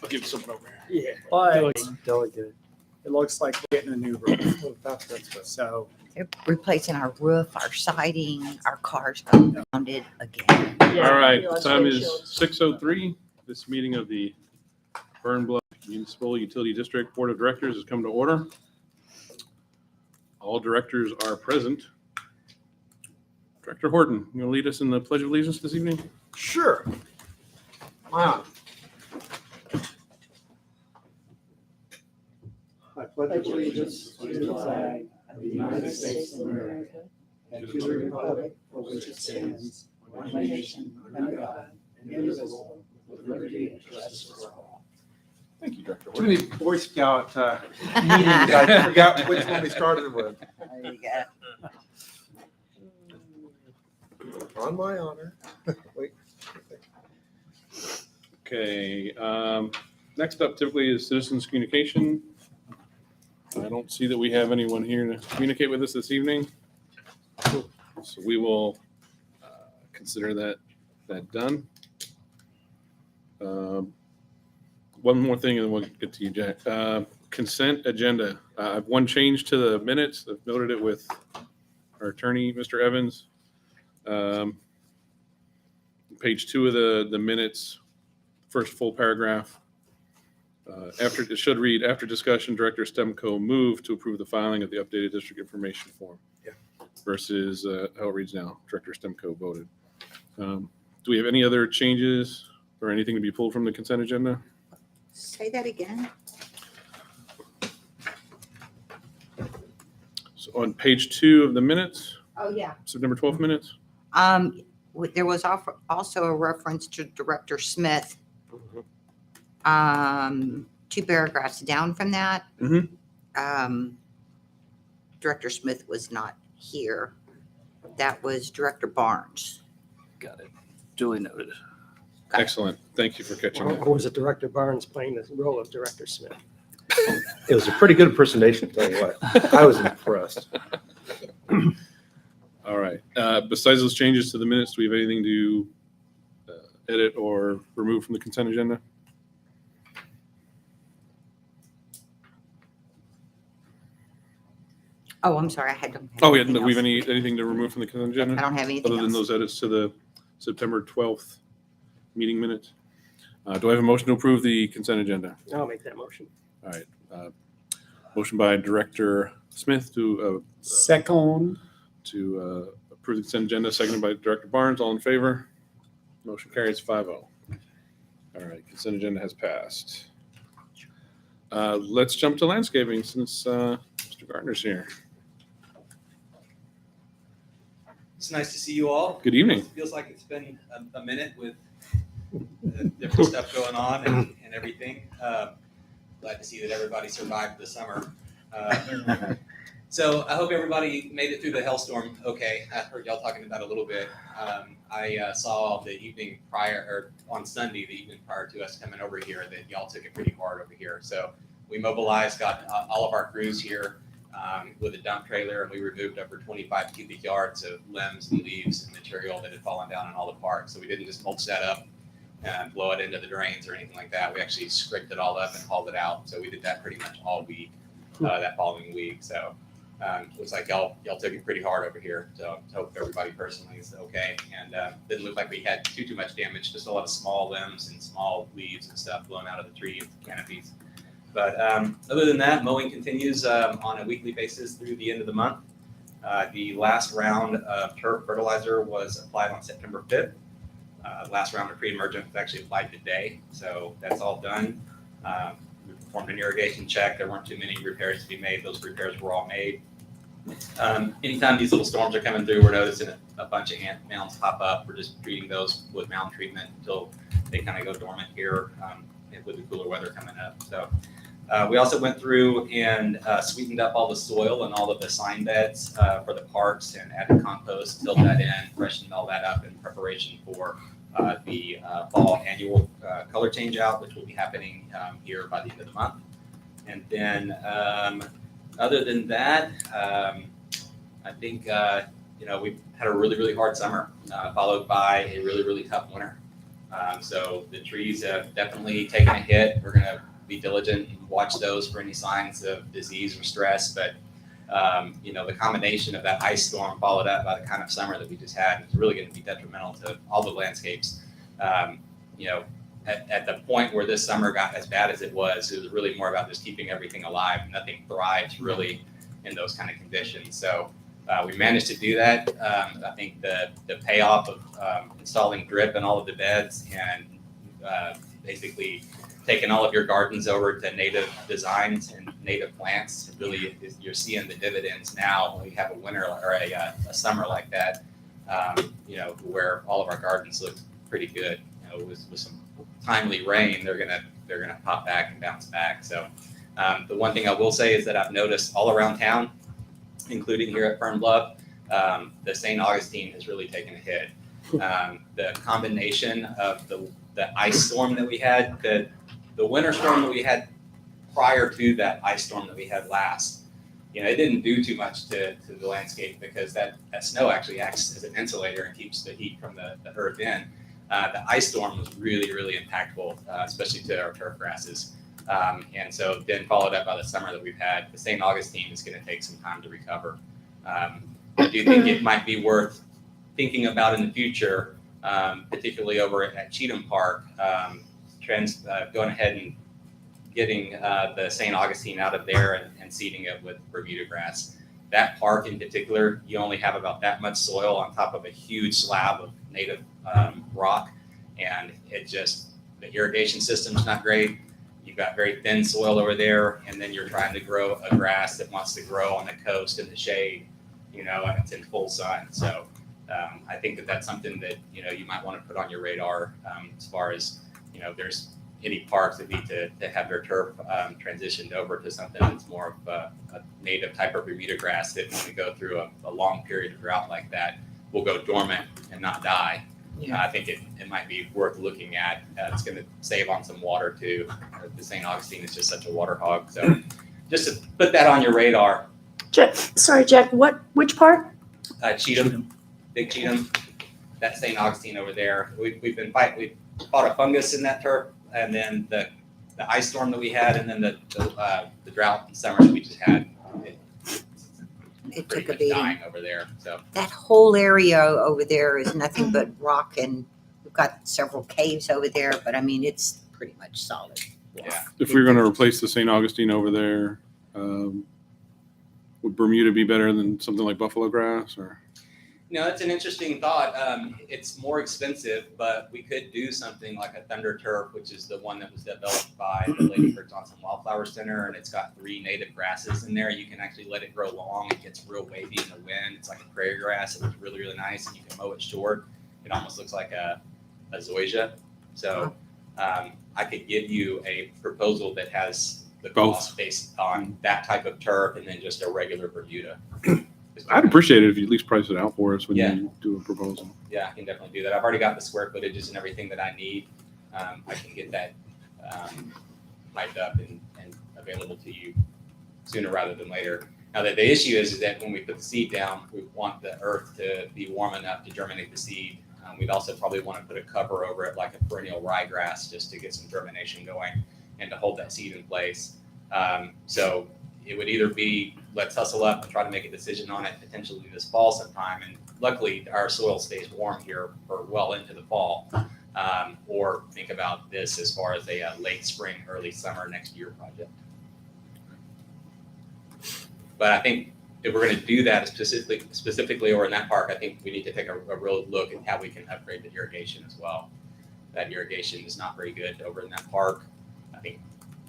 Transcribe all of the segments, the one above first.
I'll give you something over here. Yeah, But delicate. it looks like we're getting a new roof. That's good. So They're replacing our roof, our siding, our cars got grounded again. All right, the time is 6:03. This meeting of the Fern Bluff Municipal Utility District Board of Directors has come to order. All directors are present. Director Horton, you want to lead us in the Pledge of Allegiance this evening? Sure. Wow. I pledge allegiance to the flag of the United States of America and to the republic for which it stands, one nation, under God, indivisible, with liberty and justice for all. Thank you, Director Too Horton. many Boy Scout meetings. I forgot which one we started with. There you go. On my honor. Wait. Okay, next up typically is citizens communication. I don't see that we have anyone here to communicate with us this evening. So we will consider that done. One more thing and then we'll get to you, Jack. Consent agenda. I have one change to the minutes. I've noted it with our attorney, Mr. Evans. Page 2 of the minutes, first full paragraph. After it should read, after discussion, Director Stemco moved to approve the filing of the updated district information form. Yeah. Versus how it reads now. Director Stemco voted. Do we have any other changes or anything to be pulled from the consent agenda? Say that again. So on page 2 of the minutes, Oh, yeah. September 12th minutes. There was also a reference to Director Smith. 2 paragraphs down from that. Director Smith was not here. That was Director Barnes. got it. Duly noted. Excellent. Thank you for catching that. Or was it Director Barnes playing the role of Director Smith? It was a pretty good impersonation, tell you what. I was impressed. All right. Besides those changes to the minutes, do we have anything to edit or remove from the consent agenda? Oh, I'm sorry. I don't have Oh, yeah. anything Do we have else. anything to remove from the consent I agenda? don't have anything Other than else. those edits to the September 12th meeting minutes? Do I have a motion to approve the consent agenda? I'll make that motion. All right. Motion by Director Smith to second, approve the consent agenda, seconded by Director Barnes. All in favor? Motion carries 5-0. All right, consent agenda has passed. Let's jump to landscaping since Mr. Gardner's here. It's nice to see you all. Good evening. Feels like it's been a minute with different stuff going on and everything. Glad to see that everybody survived the summer. So I hope everybody made it through the hailstorm okay. I heard y'all talking about it a little bit. I saw the evening prior, or on Sunday, the evening prior to us coming over here, that y'all took it pretty hard over here. So we mobilized, got all of our crews here with a dump trailer, and we removed over 25 cubic yards of limbs and leaves and material that had fallen down in all the parks. So we didn't just mulch that up and blow it into the drains or anything like that. We actually scraped it all up and hauled it out. So we did that pretty much all week, that following week. So looks like y'all took it pretty hard over here. So hope everybody personally is okay. And didn't look like we had too much damage, just a lot of small limbs and small leaves and stuff blown out of the tree canopies. But other than that, mowing continues on a weekly basis through the end of the month. The last round of turf fertilizer was applied on September 5th. Last round of pre-emergent was actually applied today, so that's all done. We performed an irrigation check. There weren't too many repairs to be made. Those repairs were all made. Anytime these little storms are coming through, we're noticing a bunch of ant mounds pop up. We're just treating those with mound treatment until they kind of go dormant here with the cooler weather coming up. So we also went through and sweetened up all the soil and all of the sign beds for the parks and added compost, filled that in, freshened all that up in preparation for the fall annual color change out, which will be happening here by the end of the month. And then other than that, I think, we've had a really, really hard summer, followed by a really, really tough winter. So the trees have definitely taken a hit. We're going to be diligent and watch those for any signs of disease or stress. But, the combination of that ice storm followed up by the kind of summer that we just had is really going to be detrimental to all the landscapes. At the point where this summer got as bad as it was really more about just keeping everything alive. Nothing thrives really in those kind of conditions. So we managed to do that. I think the payoff of installing drip in all of the beds and basically taking all of your gardens over to native designs and native plants, really you're seeing the dividends now when we have a winter or a summer like that, where all of our gardens look pretty good. With some timely rain, they're gonna pop back and bounce back. So the one thing I will say is that I've noticed all around town, including here at Fern Bluff, the St. Augustine has really taken a hit. The combination of the ice storm that we had, the winter storm that we had prior to that ice storm that we had last, it didn't do too much to the landscape because that snow actually acts as an insulator and keeps the heat from the earth in. The ice storm was really, really impactful, especially to our turf grasses. And so then followed up by the summer that we've had, the St. Augustine is going to take some time to recover. I do think it might be worth thinking about in the future, particularly over at Cheatham Park, going ahead and getting the St. Augustine out of there and seeding it with Bermuda grass. That park in particular, you only have about that much soil on top of a huge slab of native rock, and the irrigation system's not great. You've got very thin soil over there, and then you're trying to grow a grass that wants to grow on the coast in the shade, and it's in full sun. So I think that that's something that you might want to put on your radar as far as if there's any parks that need to have their turf transitioned over to something that's more of a native type of Bermuda grass that when we go through a long period of drought like that will go dormant and not die. I think it might be worth looking at. It's going to save on some water too. The St. Augustine is just such a water hog. So just to put that on your radar. Jack, which part? Cheatham, Big Cheatham, that St. Augustine over there. We've fought a fungus in that turf, and then the ice storm that we had, and then the drought in summer that we just had. It Pretty took a much beating. dying over there. So That whole area over there is nothing but rock, and we've got several caves over there, but I mean, it's pretty much solid. yeah. If we were going to replace the St. Augustine over there, would Bermuda be better than something like buffalo grass? Or That's an interesting thought. It's more expensive, but we could do something like a Thunder Turf, which is the one that was developed by the Lady Bird Johnson Wildflower Center, and it's got 3 native grasses in there. You can actually let it grow long. It gets real wavy in the wind. It's like a prairie grass. It looks really, really nice, and you can mow it short. It almost looks like a zoysia. So I could give you a proposal that has the cost based on that type of turf and then just a regular Bermuda. I'd appreciate it if you at least price it out for us when Yeah. you do a proposal. Yeah, I can definitely do that. I've already got the square footages and everything that I need. I can get that typed up and available to you sooner rather than later. Now, the issue is that when we put the seed down, we want the earth to be warm enough to germinate the seed. We'd also probably want to put a cover over it like a perennial ryegrass just to get some germination going and to hold that seed in place. So it would either be let's hustle up and try to make a decision on it potentially this fall sometime. And luckily our soil stays warm here for well into the fall. Or think about this as far as a late spring, early summer next year project. But I think if we're going to do that specifically or in that park, I think we need to take a real look at how we can upgrade the irrigation as well. That irrigation is not very good over in that park. I think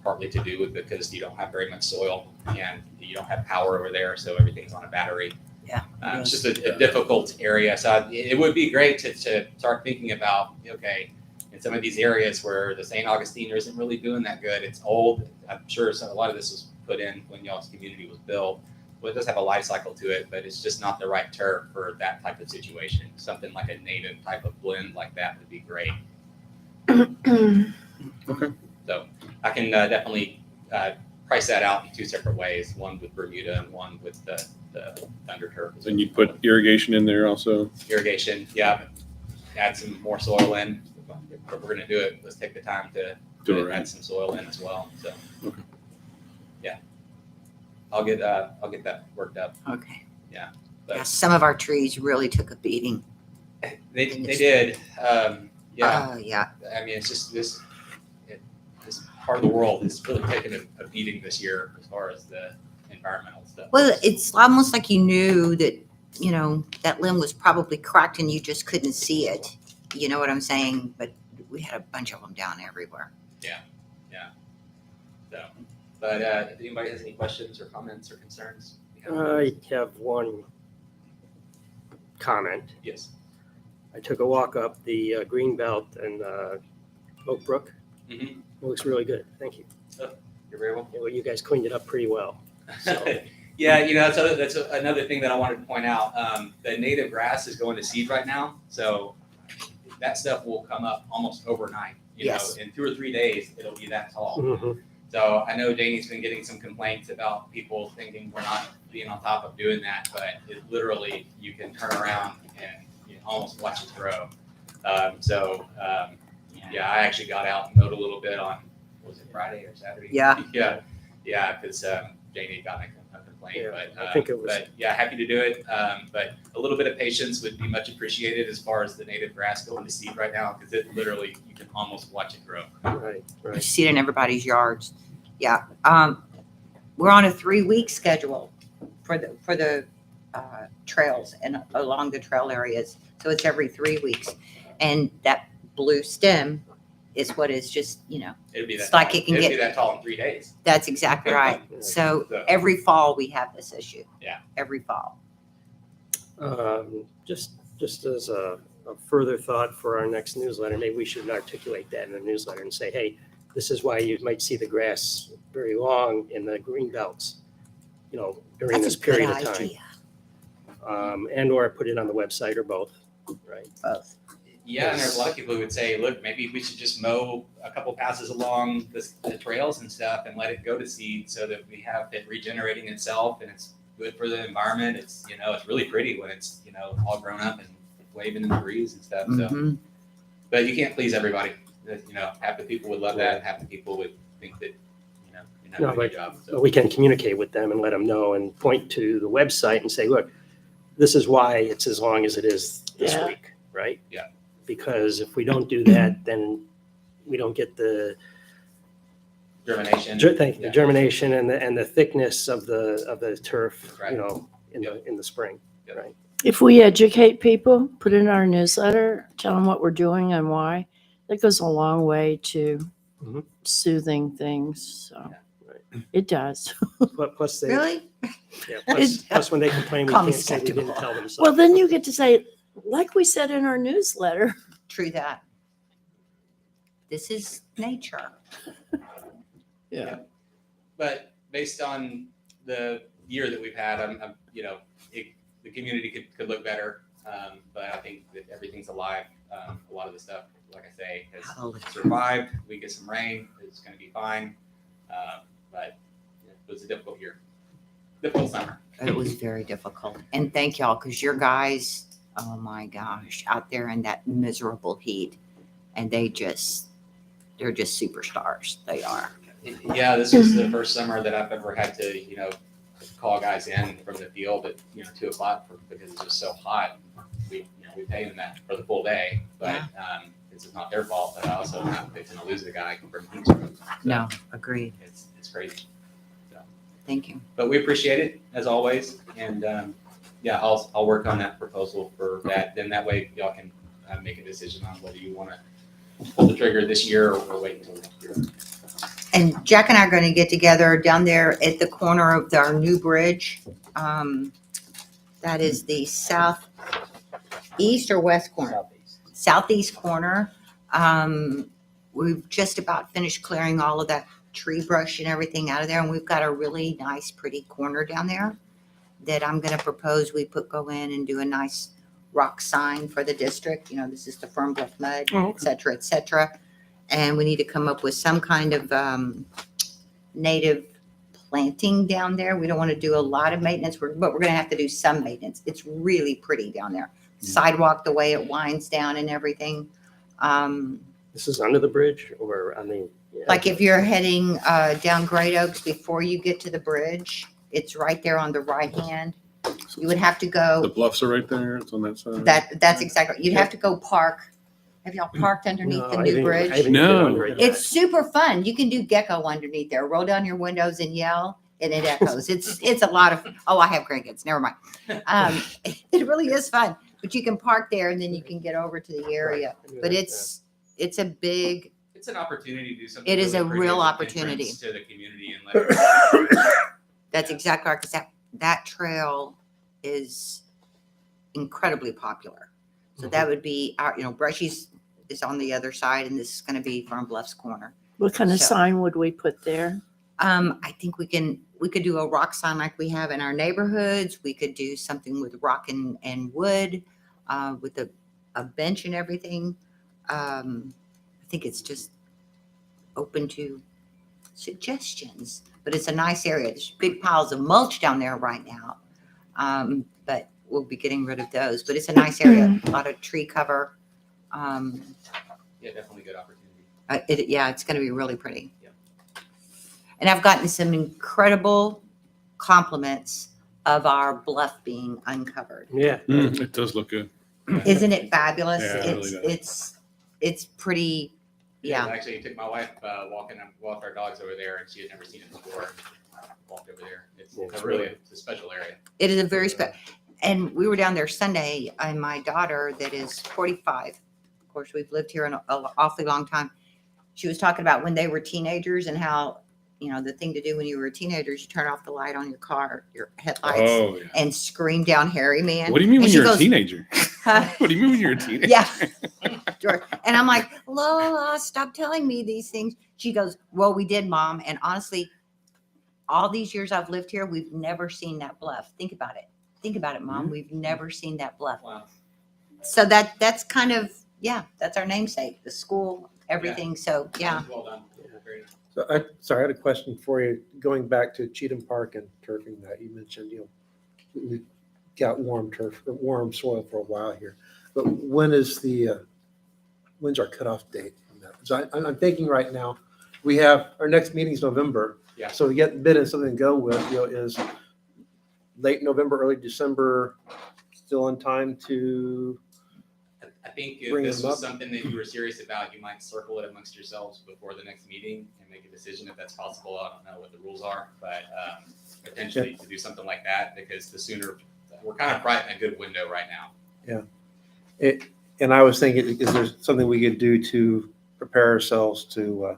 partly to do with because you don't have very much soil and you don't have power over there, so everything's on a battery. Yeah. It's just a difficult area. So it would be great to start thinking about, okay, in some of these areas where the St. Augustine isn't really doing that good, it's old. I'm sure a lot of this was put in when y'all's community was built. Well, it does have a life cycle to it, but it's just not the right turf for that type of situation. Something like a native type of blend like that would be great. Okay. So I can definitely price that out in 2 separate ways, one with Bermuda and one with the Thunder Turf. And you put irrigation in there also. Irrigation, yeah. Add some more soil in. if we're gonna do it, let's take the time to Do it right. add some soil in as well. So, Okay. yeah, I'll get that worked up. Okay. But Yeah, some of our trees really took a beating. they did. Yeah, Oh, yeah. I mean, it's just this part of the world is really taking a beating this year as far as the environmental stuff. Well, it's almost like you knew that, that limb was probably cracked and you just couldn't see it. You know what I'm saying? But we had a bunch of them down everywhere. So, but if anybody has any questions or comments or concerns, I have one comment. yes. I took a walk up the green belt and Oak Brook. Mhm. It looks really good. Thank you. You're very welcome. Well, you guys cleaned it up pretty well. So, Yeah, that's another thing that I wanted to point out. The native grass is going to seed right now, so that stuff will come up almost overnight. Yes. In 2 or 3 days, it'll be that tall. mhm. So I know Janie's been getting some complaints about people thinking we're not being on top of doing that, but it literally, you can turn around and almost watch it grow. Yeah, I actually got out and mowed a little bit on, was it Friday or Saturday? Yeah. Yeah, because Janie got a complaint, Yeah, but I think it was- but yeah, happy to do it. But a little bit of patience would be much appreciated as far as the native grass going to seed right now, because it literally, you can almost watch it grow. Right, You right. see it in everybody's yards. Yeah. We're on a 3-week schedule for the trails and along the trail areas. So it's every 3 weeks. And that blue stem is what is just, It'd be that It's like tall. it can It'd get- be that tall in 3 days. that's exactly right. So every fall we have this issue. Yeah. Every fall. Just as a further thought for our next newsletter, maybe we should articulate that in the newsletter and say, hey, this is why you might see the grass very long in the green belts, during That's this a good period of time. idea. And or put it on the website or both, right? Both. Yeah, and there's a lot of people who would say, look, maybe we should just mow a couple passes along the trails and stuff and let it go to seed so that we have it regenerating itself and it's good for the environment. It's, it's really pretty when it's, all grown up and waving in the breeze and stuff. So, Mhm. but you can't please everybody. Half the people would love that. Half the people would think that, you're not No, doing but- your job. But So, we can communicate with them and let them know and point to the website and say, look, this is why it's as long as it is this Yeah. week, right? Yeah. Because if we don't do that, then we don't get the germination. the Yeah. germination and the thickness of the turf, That's right. in the spring. Yeah. Right. If we educate people, put it in our newsletter, tell them what we're doing and why, that goes a long way to Mhm. soothing things. So Right. it does. Plus they, Really? yeah, plus when they complain, we Call me can't say we didn't skeptical. tell them so. Well, then you get to say, like we said in our newsletter. True that. This is nature. But based on the year that we've had, the community could look better. But I think that everything's alive. A lot of the stuff, like I say, has Hallelujah. survived. We get some rain, it's going to be fine. But it was a difficult year, difficult summer. It was very difficult. And thank y'all, because your guys, oh my gosh, out there in that miserable heat. And they're just superstars. They are. Yeah, this was the first summer that I've ever had to, call guys in from the field at 2 o'clock because it's just so hot. We pay them that for the full day, but this is not their fault. But I also am not fixing to lose the guy from heat stroke. So No, agreed. it's crazy. Thank you. But we appreciate it as always, and I'll work on that proposal for that. Then that way y'all can make a decision on whether you want to pull the trigger this year or wait until next year. And Jack and I are going to get together down there at the corner of our new bridge. That is the southeast or west corner? Southeast corner. We've just about finished clearing all of that tree brush and everything out of there. And we've got a really nice, pretty corner down there that I'm going to propose we go in and do a nice rock sign for the district. This is the Fern Bluff mud, Oh, et cetera, et cetera. And we need to come up with some kind of native planting down there. We don't want to do a lot of maintenance, but we're going to have to do some maintenance. It's really pretty down there. Sidewalk, the way it winds down and everything. This is under the bridge or, I mean. yeah. Like if you're heading down Great Oaks before you get to the bridge, it's right there on the right hand. You would have to The go, bluffs are right there. It's on that side. that's exactly, you'd have to go park. Have y'all parked underneath No, the I new didn't- I bridge? didn't get No. under it yet. It's super fun. You can do gecko underneath there. Roll down your windows and yell, and it echoes. It's a lot of. Oh, I have grandkids. Never mind. It really is fun. But you can park there, and then you can get over to the area. But it's a big. It's an opportunity to do something. It is really a pretty real as an opportunity. entrance to the community and let everybody That's exactly right. Because that trail is incredibly popular. So that would be our. Brushy's is on the other side, and this is going to be Fern Bluff's corner. What kind of So- sign would we put there? I think we could do a rock sign like we have in our neighborhoods. We could do something with rock and wood, with a bench and everything. I think it's just open to suggestions, but it's a nice area. There's big piles of mulch down there right now. But we'll be getting rid of those, but it's a nice area, a lot of tree cover. Yeah, definitely good opportunity. It's going to be really pretty. Yep. And I've gotten some incredible compliments of our bluff being uncovered. Yeah. It does look good. Isn't it fabulous? Yeah, it really It's pretty. Yeah. I actually took my wife walk our dogs over there, and she had never seen it before. Walked over there. It's Yeah, it's really it's a special area. It is a very special. And we were down there Sunday, and my daughter, that is 45, of course, we've lived here an awfully long time. She was talking about when they were teenagers and how, the thing to do when you were a teenager is you turn off the light on your car, your headlights, Oh yeah. and scream down Harry Man. What do you mean And when she you're a goes, teenager? "Huh?" What do you mean when you're a teenager? Yeah. And I'm like, Lola, stop telling me these things. She goes, well, we did, Mom. And honestly, all these years I've lived here, we've never seen that bluff. Think about it. Think about it, Mom. We've never seen that bluff. Wow. So that's kind of, that's our namesake, the school, everything. So, yeah. Well done. Very nice. So I had a question for you, going back to Cheatham Park and turfing that you mentioned, we got warm turf or warm soil for a while here, but when's our cutoff date on that? So I'm thinking right now, we have, our next meeting's November. Yeah. So to get bid and something to go with, is late November, early December, still in time to, I think if Bring this them was up. something that you were serious about, you might circle it amongst yourselves before the next meeting and make a decision if that's possible. I don't know what the rules are, but potentially to do something like that, because the sooner, we're kind of right in a good window right now. and I was thinking, is there something we could do to prepare ourselves to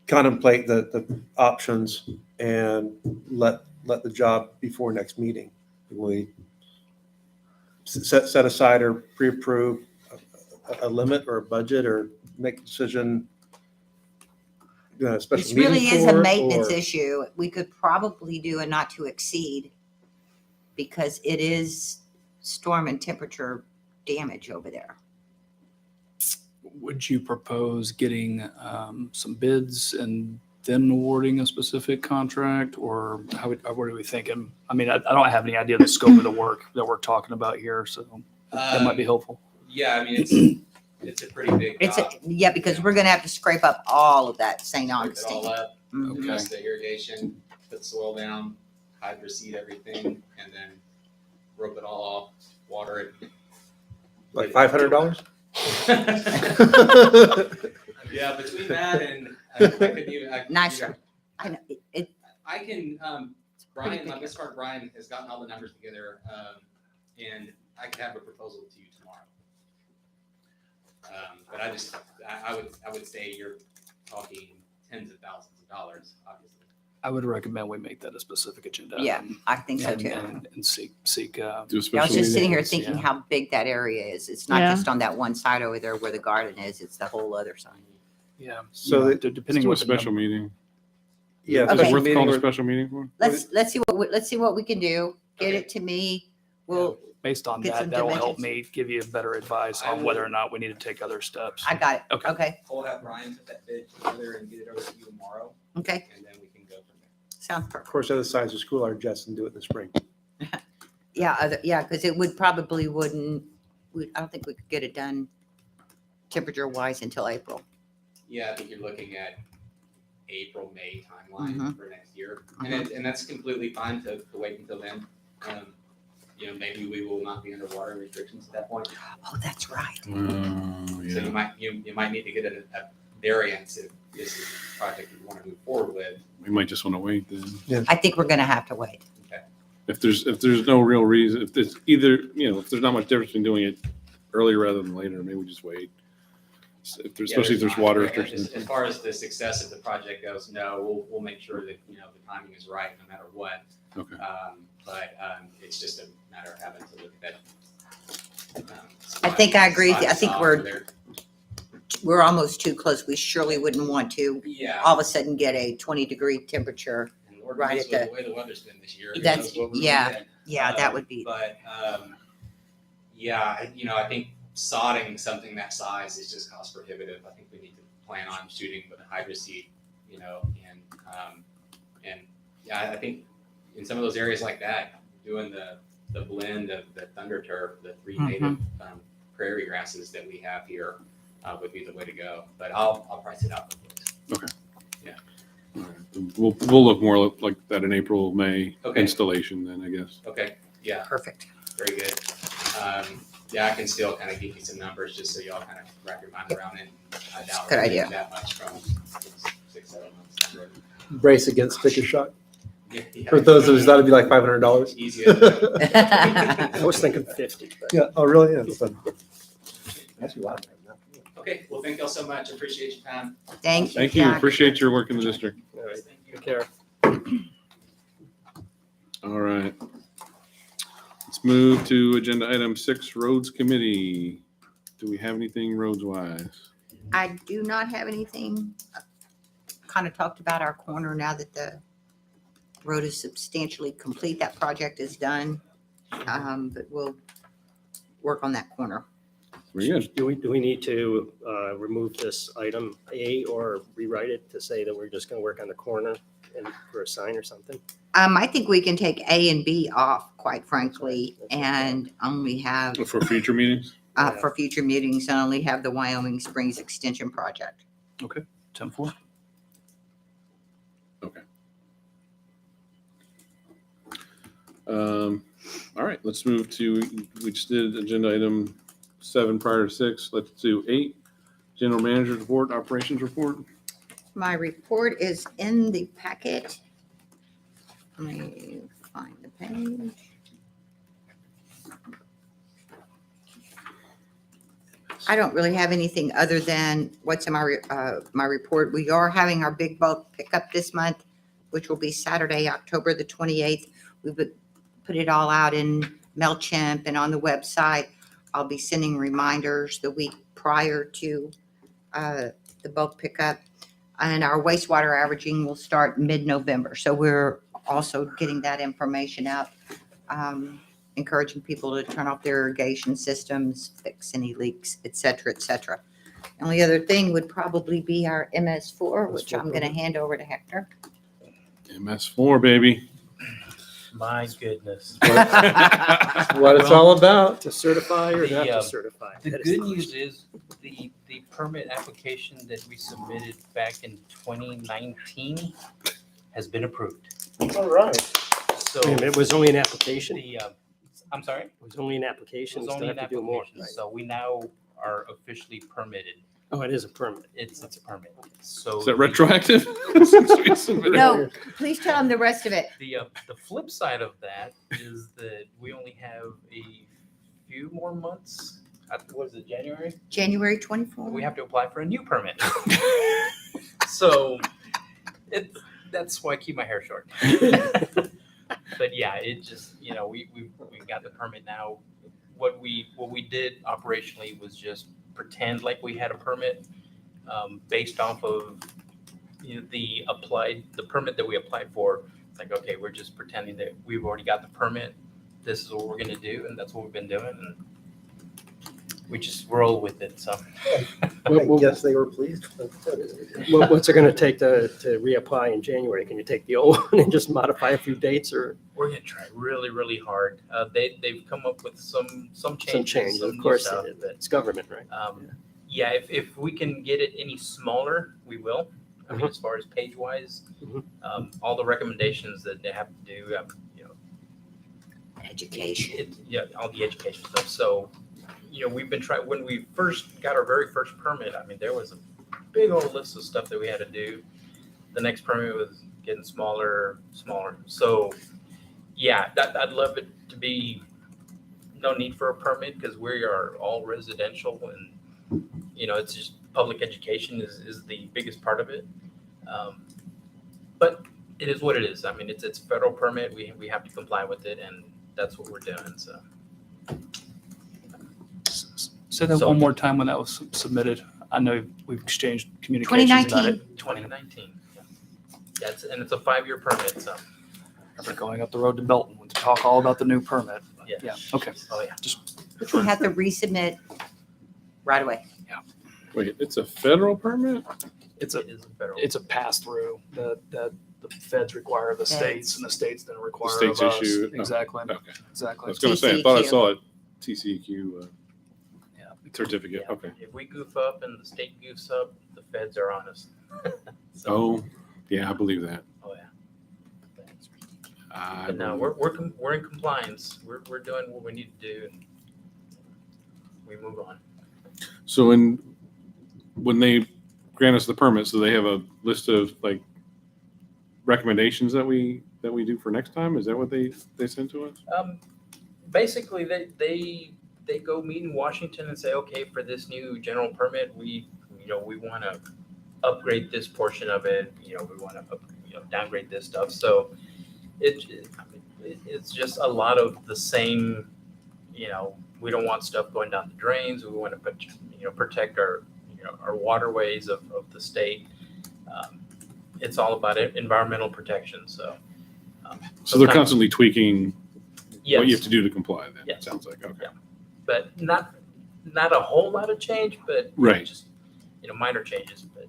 contemplate the options and let the job before next meeting? We set aside or pre-approve a limit or a budget or make a decision, a special This meeting really is for a it, maintenance or- issue. We could probably do a not to exceed because it is storm and temperature damage over there. Would you propose getting some bids and then awarding a specific contract, or what are we thinking? I mean, I don't have any idea the scope of the work that we're talking about here, so that might be helpful. Yeah, I mean, it's a pretty big job. Because we're gonna have to scrape up all of that St. Scrape it all Augustine. up, Mhm. Okay. adjust the irrigation, put soil down, hydro seed everything, and then rope it all off, water Like $500? it. Yeah, between that and I could even. Nice. I know, it, I can, pretty Brian, my big. business card, Brian has gotten all the numbers together, and I could have a proposal to you tomorrow. But I would say you're talking tens of thousands of dollars, obviously. I would recommend we make that a specific agenda. Yeah, I think so and- too. And seek. Do a I was special just sitting here meeting. thinking yeah. how big that area is. It's not Yeah. just on that one side over there where the garden is, it's the whole other side. Yeah. So So that- Let's depending do a what the special meeting. Yeah. Is Okay. it special worth meeting calling a or- special meeting for? Let's see what we can do. Get Okay. it to me. We'll, based on Get some that'll help dimensions. me give you better advice I on will- whether or not we need to take other steps. I got it. Okay. Okay, We'll have Brian put that bid together and get it over to you tomorrow, okay. and then we can go from there. Sounds Of perfect. course, other sides of school are just and do it in the spring. Yeah, because it would probably wouldn't, I don't think we could get it done temperature wise until April. Yeah, I think you're looking at April, May timeline Mhm. for next year. And that's completely fine to wait until then. Maybe we will not be under water restrictions at that point. Oh, that's right. So you might need to get a variance if this is a project you want to move forward with. We might just want to wait then. I think we're gonna have to wait. If there's no real reason, if there's either, if there's not much difference in doing it earlier rather than later, maybe we just wait. Especially if there's not. water Right. restrictions. As far as the success of the project goes, no, we'll make sure that, the timing is right no matter what. Okay. But it's just a matter of having to look at that. I think I agree with you. I think spot we're- there. We're almost too close. We surely wouldn't want to Yeah. all of a sudden get a 20-degree temperature. And Lord right knows at what the- way the weather's been this year. Who That's- knows what we're gonna yeah. get. Yeah, that would be, But I think sodding something that size is just cost prohibitive. I think we need to plan on shooting with a hydro seed, and I think in some of those areas like that, doing the blend of the thunder turf, the three native prairie grasses that we have here would be the way to go. But I'll price it out. All right. We'll look more like that in April, May Okay. installation then, I guess. Okay. Yeah. perfect. Very good. I can still kind of give you some numbers just so y'all kind of wrap your mind around it. I doubt Good it'll idea. take that much from 6-7 months down the road. Brace against sticker shock. Yeah. For those of us, that'd be like $500. Easy as I was thinking 50, but. Yeah, oh, really? Yeah. So- Actually, a lot. Okay, well, thank y'all so much. Appreciate your time. Thank you, Thank you. Jack. Appreciate your work in the district. All right, Thank you. take care. All right. Let's move to agenda item 6, Roads Committee. Do we have anything roads wise? I do not have anything. Kind of talked about our corner now that the road is substantially complete. That project is done. But we'll work on that corner. Very good. Do we need to remove this item A or rewrite it to say that we're just going to work on the corner and for a sign or something? I think we can take A and B off, quite frankly, and only have, For future meetings? for future meetings, and only have the Wyoming Springs Extension Project. 10-4. All right, let's move to, we just did agenda item 7 prior to 6. Let's do 8, General Manager's Report, Operations Report. My report is in the packet. Let me find the page. I don't really have anything other than what's in my report. We are having our big bulk pickup this month, which will be Saturday, October the 28th. We would put it all out in MailChimp and on the website. I'll be sending reminders the week prior to the bulk pickup. And our wastewater averaging will start mid-November. So we're also getting that information out, encouraging people to turn off their irrigation systems, fix any leaks, et cetera, et cetera. The only other thing would probably be our MS4, which I'm going to hand over to Hector. MS4, baby. My goodness. What it's all about. To certify or not to The, certify? The That is good the news question. is the permit application that we submitted back in 2019 has been approved. All right. So Wait a minute, it was only an application? It I'm sorry? was only an It application, was we still only an have to do more. application. Right. So we now are officially permitted. Oh, it is a permit. It's a permit. So Is that the- retroactive? No, please tell them the rest of it. The flip side of that is that we only have a few more months. What is it, January? January 24th. We have to apply for a new permit. So that's why I keep my hair short. But yeah, it just, we got the permit now. What we did operationally was just pretend like we had a permit based off of the permit that we applied for. It's like, okay, we're just pretending that we've already got the permit. This is what we're gonna do, and that's what we've been doing. And we just roll with it. So I guess they were pleased. What's it gonna take to reapply in January? Can you take the old one and just modify a few dates or? we're gonna try really, really hard. They've come up with some changes, change, some of new course, stuff, it is. but It's government, right? yeah, if we can get it any smaller, we will. I mean, as far as page wise, Mhm. all the recommendations that they have to do, Education. all the education stuff. So, we've been trying, when we first got our very first permit, I mean, there was a big old list of stuff that we had to do. The next permit was getting smaller. So, yeah, I'd love it to be no need for a permit because we are all residential and, it's just public education is the biggest part of it. But it is what it is. I mean, it's a federal permit. We have to comply with it, and that's what we're doing. So Say that So- one more time when that was submitted. I know we've exchanged communications about 2019. it. 2019. Yeah, it's a 5-year permit. So We're going up the road to Belton to talk all about the new permit. yeah. Yeah, okay. Oh yeah. Which we have to resubmit right away. Wait, it's a federal permit? It's It is a federal. a pass through that the feds require of the states and the states then require of states us. issue it. Oh, Exactly, Okay. I exactly. was going to say, I thought I TCEQ. saw a TCEQ Yeah. certificate. Yeah. Okay. If we goof up and the state goofs up, the feds are on us. So, Oh, yeah, I believe that. oh yeah. I But no, believe- we're in compliance. We're doing what we need to do, and we move on. So when they grant us the permit, so they have a list of like recommendations that we do for next time? Is that what they send to us? Basically, they go meet in Washington and say, okay, for this new general permit, we want to upgrade this portion of it. We want to downgrade this stuff. So it's just a lot of the same. We don't want stuff going down the drains. We want to protect our our waterways of the state. It's all about environmental protection. So So they're sometimes- constantly tweaking yes. what you have to do to comply then, Yes. it sounds like. Okay. Yeah. But not a whole lot of change, but Right. just minor changes. But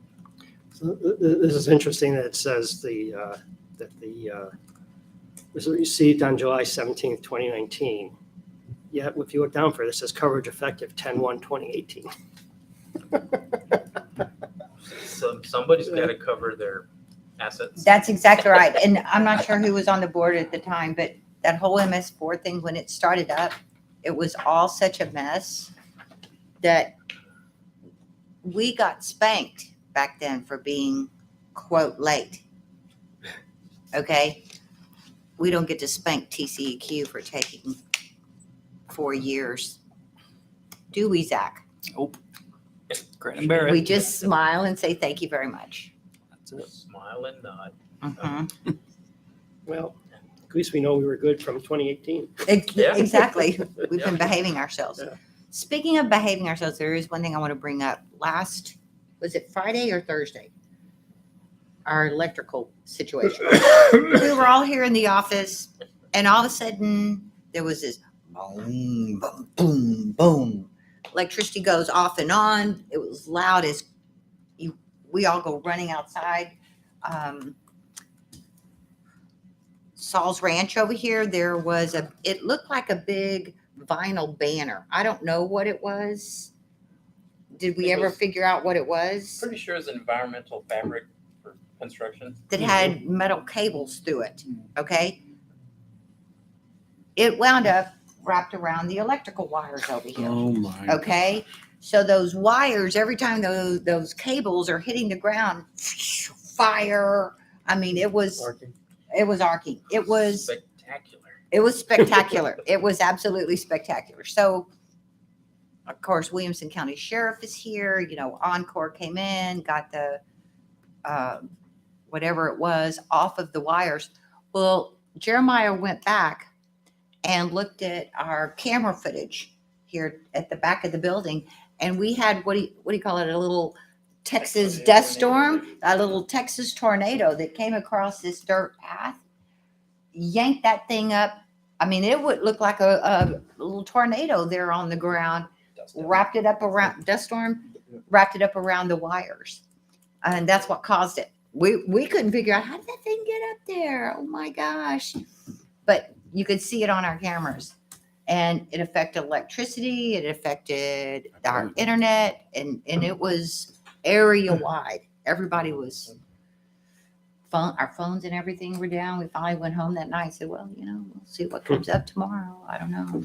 So this is interesting that it says that was received on July 17th, 2019. Yet if you look down for it, it says coverage effective 10/1/2018. somebody's got to cover their assets. That's exactly right. And I'm not sure who was on the board at the time, but that whole MS4 thing, when it started up, it was all such a mess that we got spanked back then for being, quote, late. Okay? We don't get to spank TCEQ for taking 4 years. Do we, Zach? Great and Barrett. We just smile and say thank you very much. That's it. Smile and nod. Mhm. Well, at least we know we were good from 2018. Yeah. Exactly. We've Yeah. been behaving ourselves. Yeah. Speaking of behaving ourselves, there is one thing I want to bring up. Was it Friday or Thursday? Our electrical situation. We were all here in the office, and all of a sudden, there was this boom, boom, boom, boom. Electricity goes off and on. It was loud as we all go running outside. Saul's Ranch over here, it looked like a big vinyl banner. I don't know what it was. Did we It ever was- figure out what it was? Pretty sure it's environmental fabric for construction. That had metal cables through it, okay? It wound up wrapped around the electrical wires over here, Oh my. okay? So those wires, every time those cables are hitting the ground, fire. I mean, it was arcing. It was Spectacular. spectacular. It was absolutely spectacular. So, of course, Williamson County Sheriff is here. Encore came in, got the whatever it was off of the wires. Well, Jeremiah went back and looked at our camera footage here at the back of the building, and we had what do you call it? A little Texas dust storm, a little Texas tornado that came across this dirt path, yanked that thing up. I mean, it would look like a little tornado there on the ground. wrapped it up around, dust storm, wrapped it up around the wires. And that's what caused it. We couldn't figure out, how did that thing get up there? Oh my gosh. But you could see it on our cameras. And it affected electricity, it affected our internet, and it was area wide. Everybody was, our phones and everything were down. We finally went home that night and said, well, we'll see what comes up tomorrow. I don't know.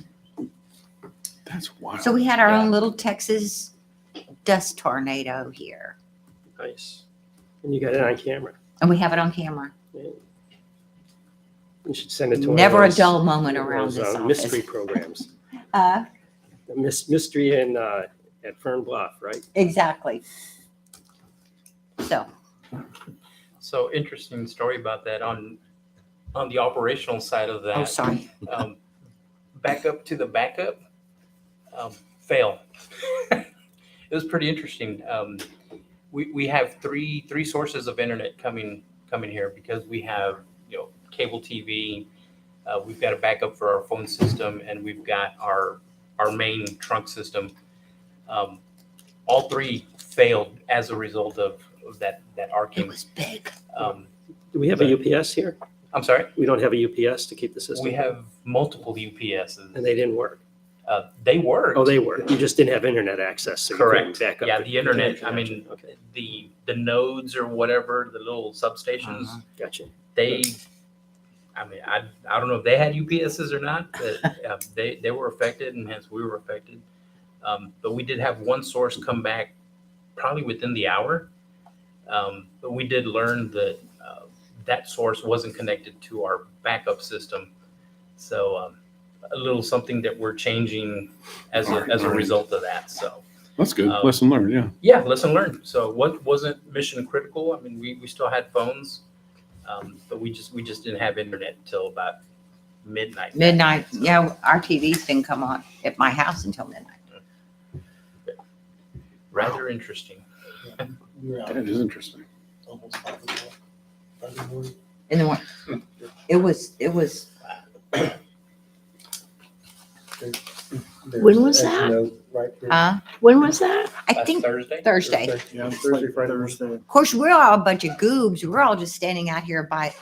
That's wild. So we had our own little Texas dust tornado here, Nice. And you got it on camera. and we have it on camera. You should send it to one of Never a those- dull moment one of around those, this mystery office. programs. Uh, The mystery in at Fern Bluff, right? exactly. So, So interesting story about that on the operational side of that. oh, sorry. Backup to the backup, fail. It was pretty interesting. We have three sources of internet coming here because we have cable TV. We've got a backup for our phone system, and we've got our main trunk system. All three failed as a result of that It arcing. was big. Do we have a UPS here? I'm sorry. We don't have a UPS to keep the system. We have multiple UPSs. And they didn't work. They worked. Oh, they worked. You just didn't have internet access. So you couldn't Correct. back up Yeah, the internet. I mean, connection. Okay, the nodes or whatever, the little substations. gotcha. I don't know if they had UPSs or not, but they were affected, and hence we were affected. But we did have one source come back probably within the hour. But we did learn that that source wasn't connected to our backup system. So a little something that we're changing as a result of that. So That's good. Lesson learned. Yeah. yeah, lesson learned. So what wasn't mission critical? I mean, we still had phones, but we just didn't have internet till about midnight. Midnight. Yeah, our TVs didn't come on at my house until midnight. Rather interesting. That is interesting. In the morning. It was. When was that? When was that? I Last think Thursday. Thursday. Yeah, Thursday, Friday. Of course, we're all a bunch of goobs. We're all just standing out here back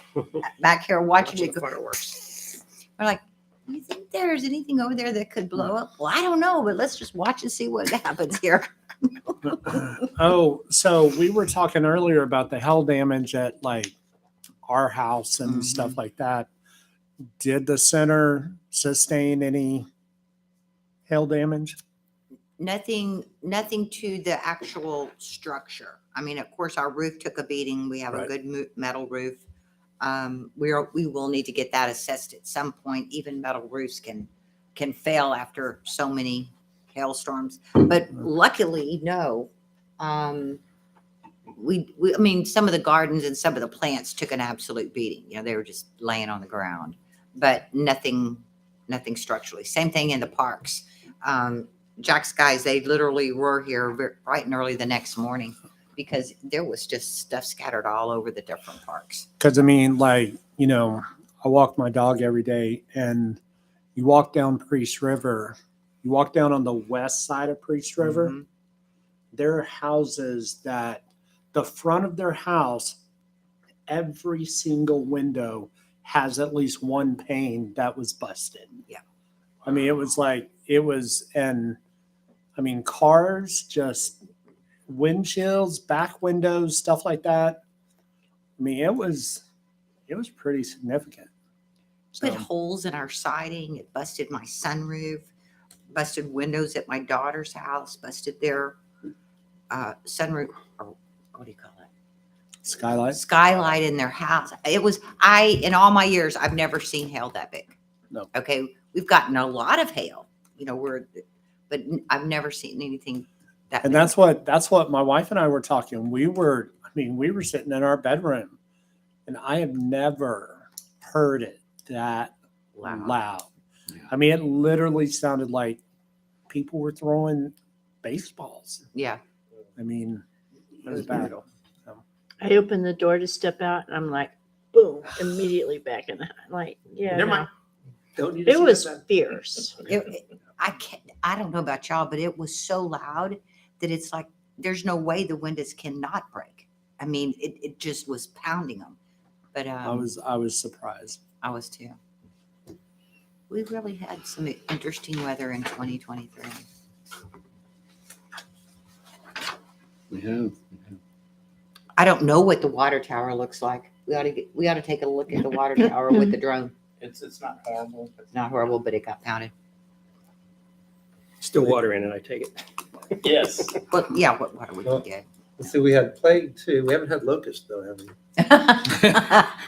here watching it go. Fireworks. We're like, you think there's anything over there that could blow up? Well, I don't know, but let's just watch and see what happens here. Oh, so we were talking earlier about the hail damage at like our house and stuff like that. Did the center sustain any hail damage? Nothing to the actual structure. I mean, of course, our roof took a beating. We have a Right. good metal roof. We will need to get that assessed at some point. Even metal roofs can fail after so many hailstorms. But luckily, no. I mean, some of the gardens and some of the plants took an absolute beating. They were just laying on the ground, but nothing structurally. Same thing in the parks. Jack's guys, they literally were here bright and early the next morning because there was just stuff scattered all over the different parks. Because I mean, like, I walk my dog every day, and you walk down Priest River, you walk down on the west side of Priest River, Mhm. there are houses that the front of their house, every single window has at least one pane that was busted. Yeah. I mean, and I mean, cars, just windshields, back windows, stuff like that. I mean, it was pretty significant. Put holes in our siding. It busted my sunroof, busted windows at my daughter's house, busted their sunroof, or what do you call it? Skylight. Skylight in their house. In all my years, I've never seen hail that big. No. Okay. We've gotten a lot of hail, but I've never seen anything that And big. that's what my wife and I were talking. We were sitting in our bedroom, and I have never heard it that loud. I mean, it literally sounded like people were throwing baseballs. Yeah. I mean, it was bad. I opened the door to step out, and I'm like, boom, immediately back in the like, yeah. Never no. mind. Don't need to It see was that. fierce. I don't know about y'all, but it was so loud that it's like, there's no way the windows cannot break. I mean, it just was pounding them. But I was surprised. I was too. We really had some interesting weather in 2023. We have. I don't know what the water tower looks like. We ought to take a look at the water tower with the drone. It's not horrible, but It's not horrible, but it got pounded. Still water in it, I take it. yes. But yeah, what water we can get. Let's see, we had plague too. We haven't had locust though, have we?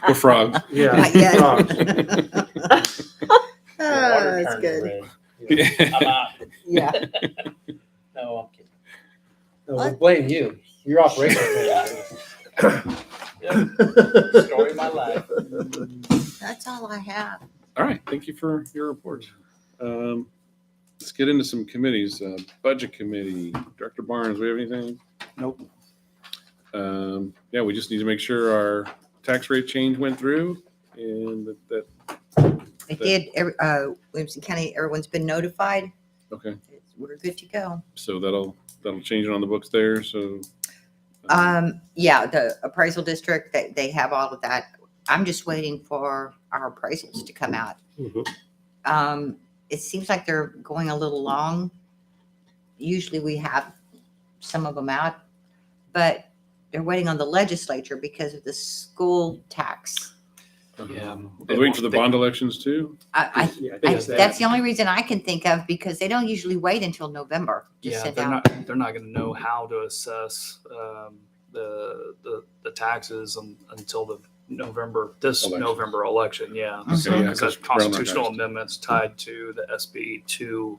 Or frogs. Yeah. Not yet. frogs. Oh, that's good. I'm out. Yeah. No, I'm kidding. No, we blame you. Your operation. Story of my life. That's all I have. All right, thank you for your report. Let's get into some committees. Budget Committee, Director Barnes, we have anything? Nope. Yeah, we just need to make sure our tax rate change went through and that, It did. Williamson County, everyone's been notified. okay, We're good to go. so that'll change it on the books there, so. Yeah, the appraisal district, they have all of that. I'm just waiting for our appraisals to come out. Mhm. It seems like they're going a little long. Usually we have some of them out, but they're waiting on the legislature because of the school tax. Yeah. I was waiting for the bond elections too. Yeah, I think it's That's that. the only reason I can think of, because they don't usually wait until November to Yeah, send they're out. they're not going to know how to assess the taxes until this Election. November election. Yeah, Okay, so yeah, because there's 'cause around that constitutional time. amendments tied to the SB 2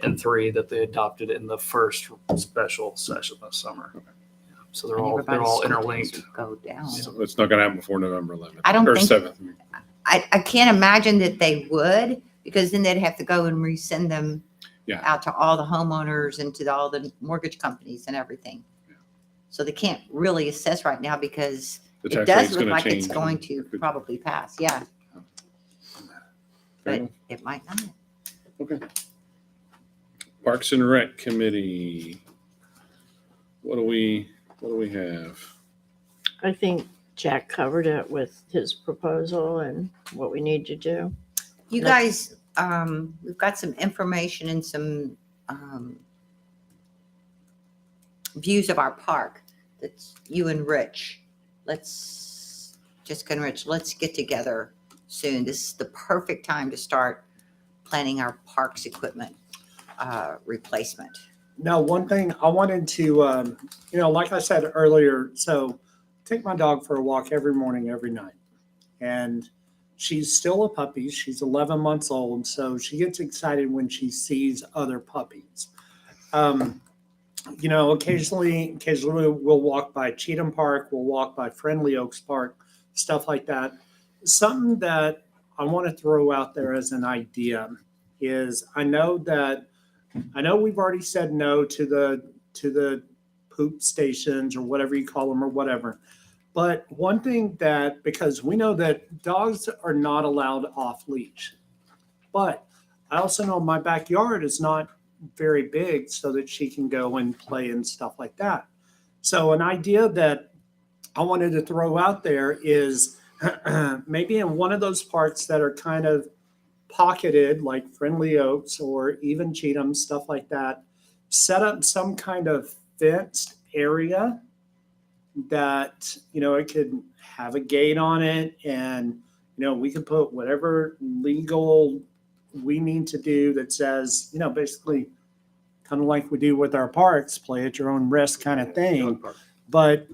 and 3 that they adopted in the first special session this summer. Yeah, so they're And all everybody's school interlinked. taxes Go down. So it's not gonna happen before November 11th. I don't Or think- 7th. I can't imagine that they would, because then they'd have to go and resend them Yeah. out to all the homeowners and to all the mortgage companies and everything. So they can't really assess right now because The it tax does rate's look gonna like it's change. going to probably pass, yeah, but it might not. Okay. Parks and Rec Committee. What do we have? I think Jack covered it with his proposal and what we need to do. You guys, we've got some information and some views of our park. That's you and Rich. Jessica and Rich, let's get together soon. This is the perfect time to start planning our parks equipment replacement. Now, one thing I wanted to, like I said earlier, so take my dog for a walk every morning, every night. And she's still a puppy. She's 11 months old. So she gets excited when she sees other puppies. Occasionally we'll walk by Cheatham Park. We'll walk by Friendly Oaks Park, stuff like that. Something that I want to throw out there as an idea is I know we've already said no to the poop stations or whatever you call them or whatever. But one thing that, because we know that dogs are not allowed off leash, but I also know my backyard is not very big so that she can go and play and stuff like that. So an idea that I wanted to throw out there is maybe in one of those parks that are kind of pocketed, like Friendly Oaks or even Cheatham, stuff like that, set up some kind of fenced area that, it could have a gate on it, and, we could put whatever legal we need to do that says, basically kind of like we do with our parks, play at your own risk kind of thing. But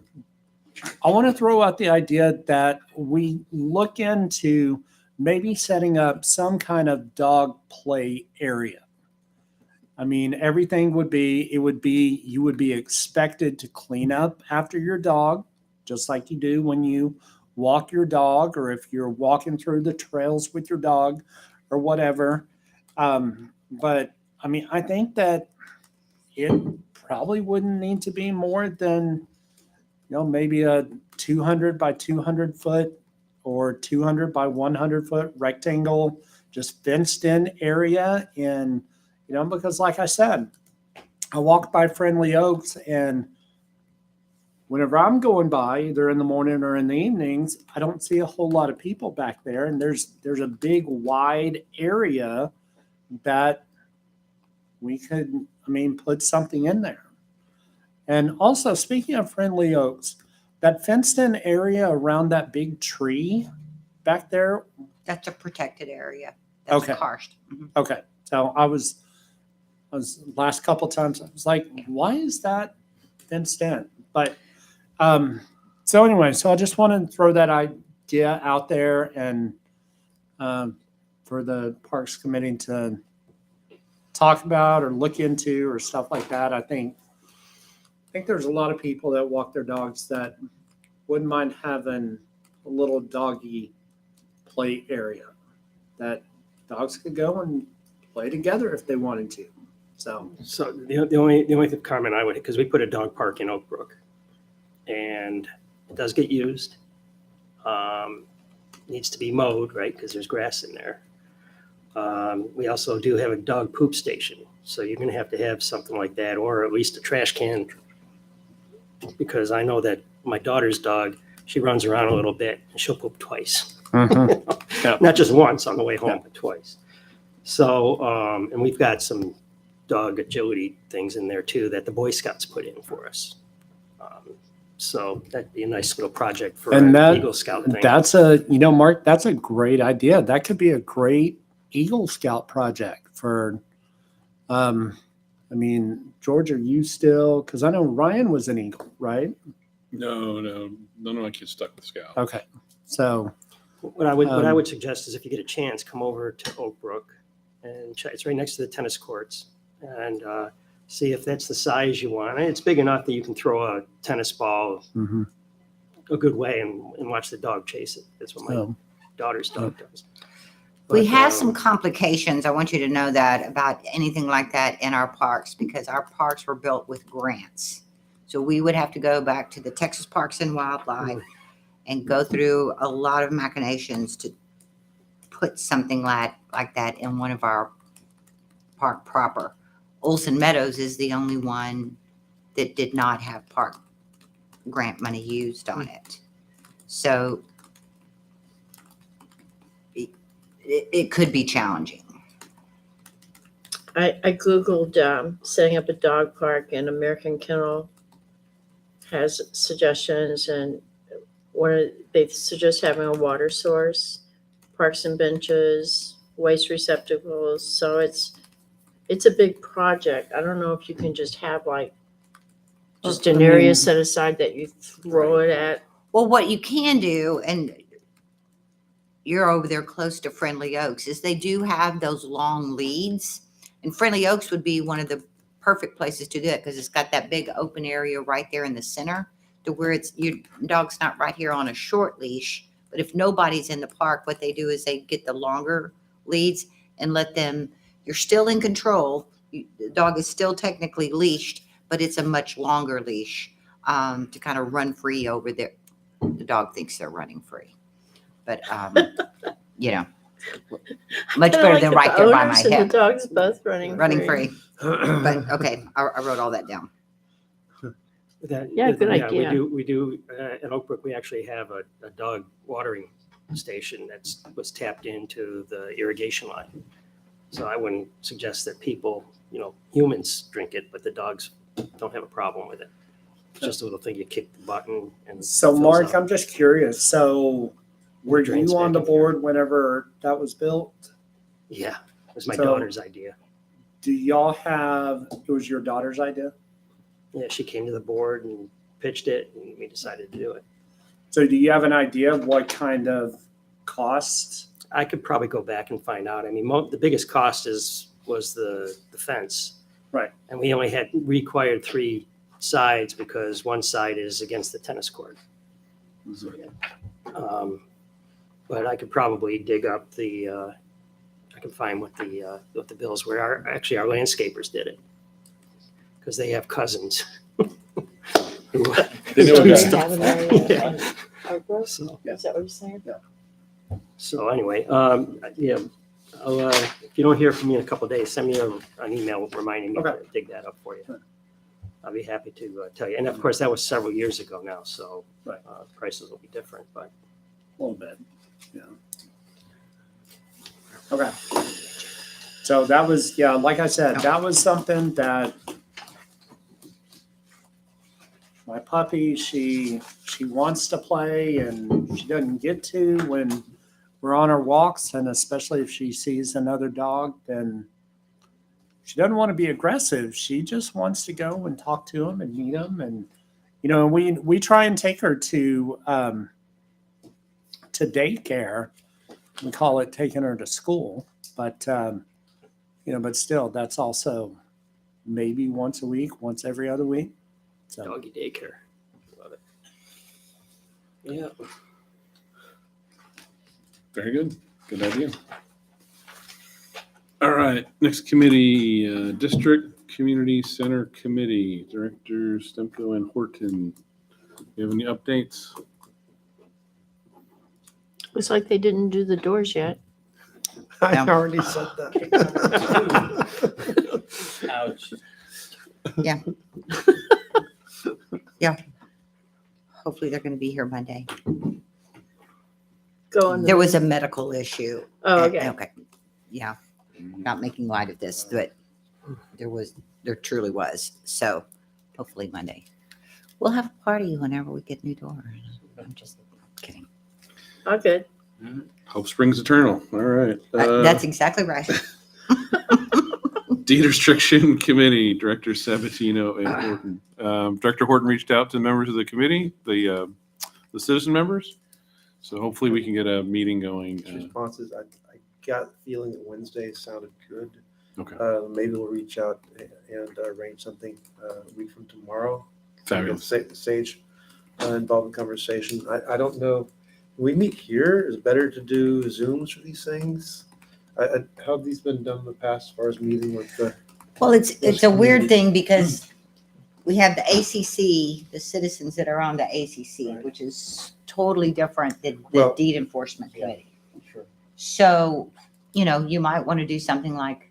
I want to throw out the idea that we look into maybe setting up some kind of dog play area. I mean, everything would be, you would be expected to clean up after your dog, just like you do when you walk your dog, or if you're walking through the trails with your dog or whatever. But I mean, I think that it probably wouldn't need to be more than, maybe a 200 by 200 foot or 200 by 100 foot rectangle, just fenced in area. And, because like I said, I walk by Friendly Oaks, and whenever I'm going by, either in the morning or in the evenings, I don't see a whole lot of people back there. And there's a big wide area that we could, put something in there. And also, speaking of Friendly Oaks, that fenced in area around that big tree back there. That's a protected area. That's Okay. karst. Mhm. Okay. So I was last couple times, I was like, why is that fenced in? But so anyway, so I just wanted to throw that idea out there, and for the Parks Committee to talk about or look into or stuff like that. I think there's a lot of people that walk their dogs that wouldn't mind having a little doggy play area that dogs could go and play together if they wanted to. So the only comment I would, because we put a dog park in Oak Brook, and it does get used. Needs to be mowed, right? Because there's grass in there. We also do have a dog poop station, so you're going to have something like that, or at least a trash can, because I know that my daughter's dog, she runs around a little bit and she'll poop twice. Yeah. Not just once on the way home, Yeah. but twice. So, and we've got some dog agility things in there too that the Boy Scouts put in for us. So that'd be a nice little project for And an Eagle Scout thing. that's Mark, that's a great idea. That could be a great Eagle Scout project for, George, are you still, because I know Ryan was an Eagle, right? No, none of my kids stuck with Scout. Okay. So, What I would suggest is if you get a chance, come over to Oak Brook and check. It's right next to the tennis courts, and see if that's the size you want. And it's big enough that you can throw a tennis ball a good way and watch the dog chase it. That's what my daughter's dog does. We But, have some complications. I want you to know that about anything like that in our parks, because our parks were built with grants. So we would have to go back to the Texas Parks and Wildlife and go through a lot of machinations to put something like that in one of our park proper. Olson Meadows is the only one that did not have park grant money used on it. So it could be challenging. I Googled setting up a dog park, and American Kennel has suggestions, and they suggest having a water source, parks and benches, waste receptacles. So it's a big project. I don't know if you can just have just an area set aside that you throw it at. Well, what you can do, and you're over there close to Friendly Oaks, is they do have those long leads. And Friendly Oaks would be one of the perfect places to do it, because it's got that big open area right there in the center to where your dog's not right here on a short leash. But if nobody's in the park, what they do is they get the longer leads and let them, you're still in control. The dog is still technically leashed, but it's a much longer leash to kind of run free over there. The dog thinks they're running free. But, much better than right there by my And hip, the dog's both running free. But, okay, I wrote all that down. Yeah, good idea. We do at Oak Brook, we actually have a dog watering station that was tapped into the irrigation line. So I wouldn't suggest that people, humans drink it, but the dogs don't have a problem with it. It's just a little thing, you kick the button and. so it fills Mark, up. I'm just curious. So were Drains you on back the in here. board whenever that was built? Yeah, it was my So- daughter's idea. Do y'all have, it was your daughter's idea? Yeah, she came to the board and pitched it, and we decided to do it. So do you have an idea of what kind of cost? I could probably go back and find out. The biggest cost was the fence. Right. And we only required 3 sides because one side is against the tennis court. But I could probably dig up I can find what the bills were. Our landscapers did it because they have cousins. They know a guy. Have an area. Yeah. Oak Brook? So, Is that what you're saying? so anyway, If you don't hear from me in a couple of days, send me an email reminding me to dig that up for you. I'll be happy to tell you. And of course, that was several years ago now, so Right. prices will be different, but. A little bit, yeah. Okay. So that was, yeah, like I said, that was something that my puppy, she wants to play and she doesn't get to when we're on our walks, and especially if she sees another dog, then she doesn't want to be aggressive. She just wants to go and talk to them and meet them. And, you know, we try and take her to daycare. We call it taking her to school, but, you know, but still, that's also maybe once a week, once every other week. So, Doggy daycare. Love it. Yeah. Very good. Good idea. All right, next committee, District Community Center Committee, Directors Stemko and Horton. You have any updates? Looks like they didn't do the doors yet. I Yeah. already said that. Ouch. Hopefully they're going to be here Monday. Go on. There was a medical issue. Oh, okay. Okay. Yeah. Not making light of this, but there truly was. So hopefully Monday. We'll have a party whenever we get new doors. I'm just kidding. Oh, good. Hope springs eternal. All right. That's exactly right. Deed Restriction Committee, Director Sabatino and Horton. Director Horton reached out to members of the committee, the citizen members. So hopefully we can get a meeting going. Responses, I got the feeling that Wednesday sounded good. Okay. Maybe we'll reach out and arrange something a week from tomorrow. Fabulous. Get Sage involved in conversation. I don't know. We meet here. Is it better to do Zooms for these things? How have these been done in the past as far as meeting with the? Well, it's a weird thing because we have the ACC, the citizens that are on the ACC, Right. which is totally different than the Well, deed enforcement committee. Sure. So, you know, you might want to do something like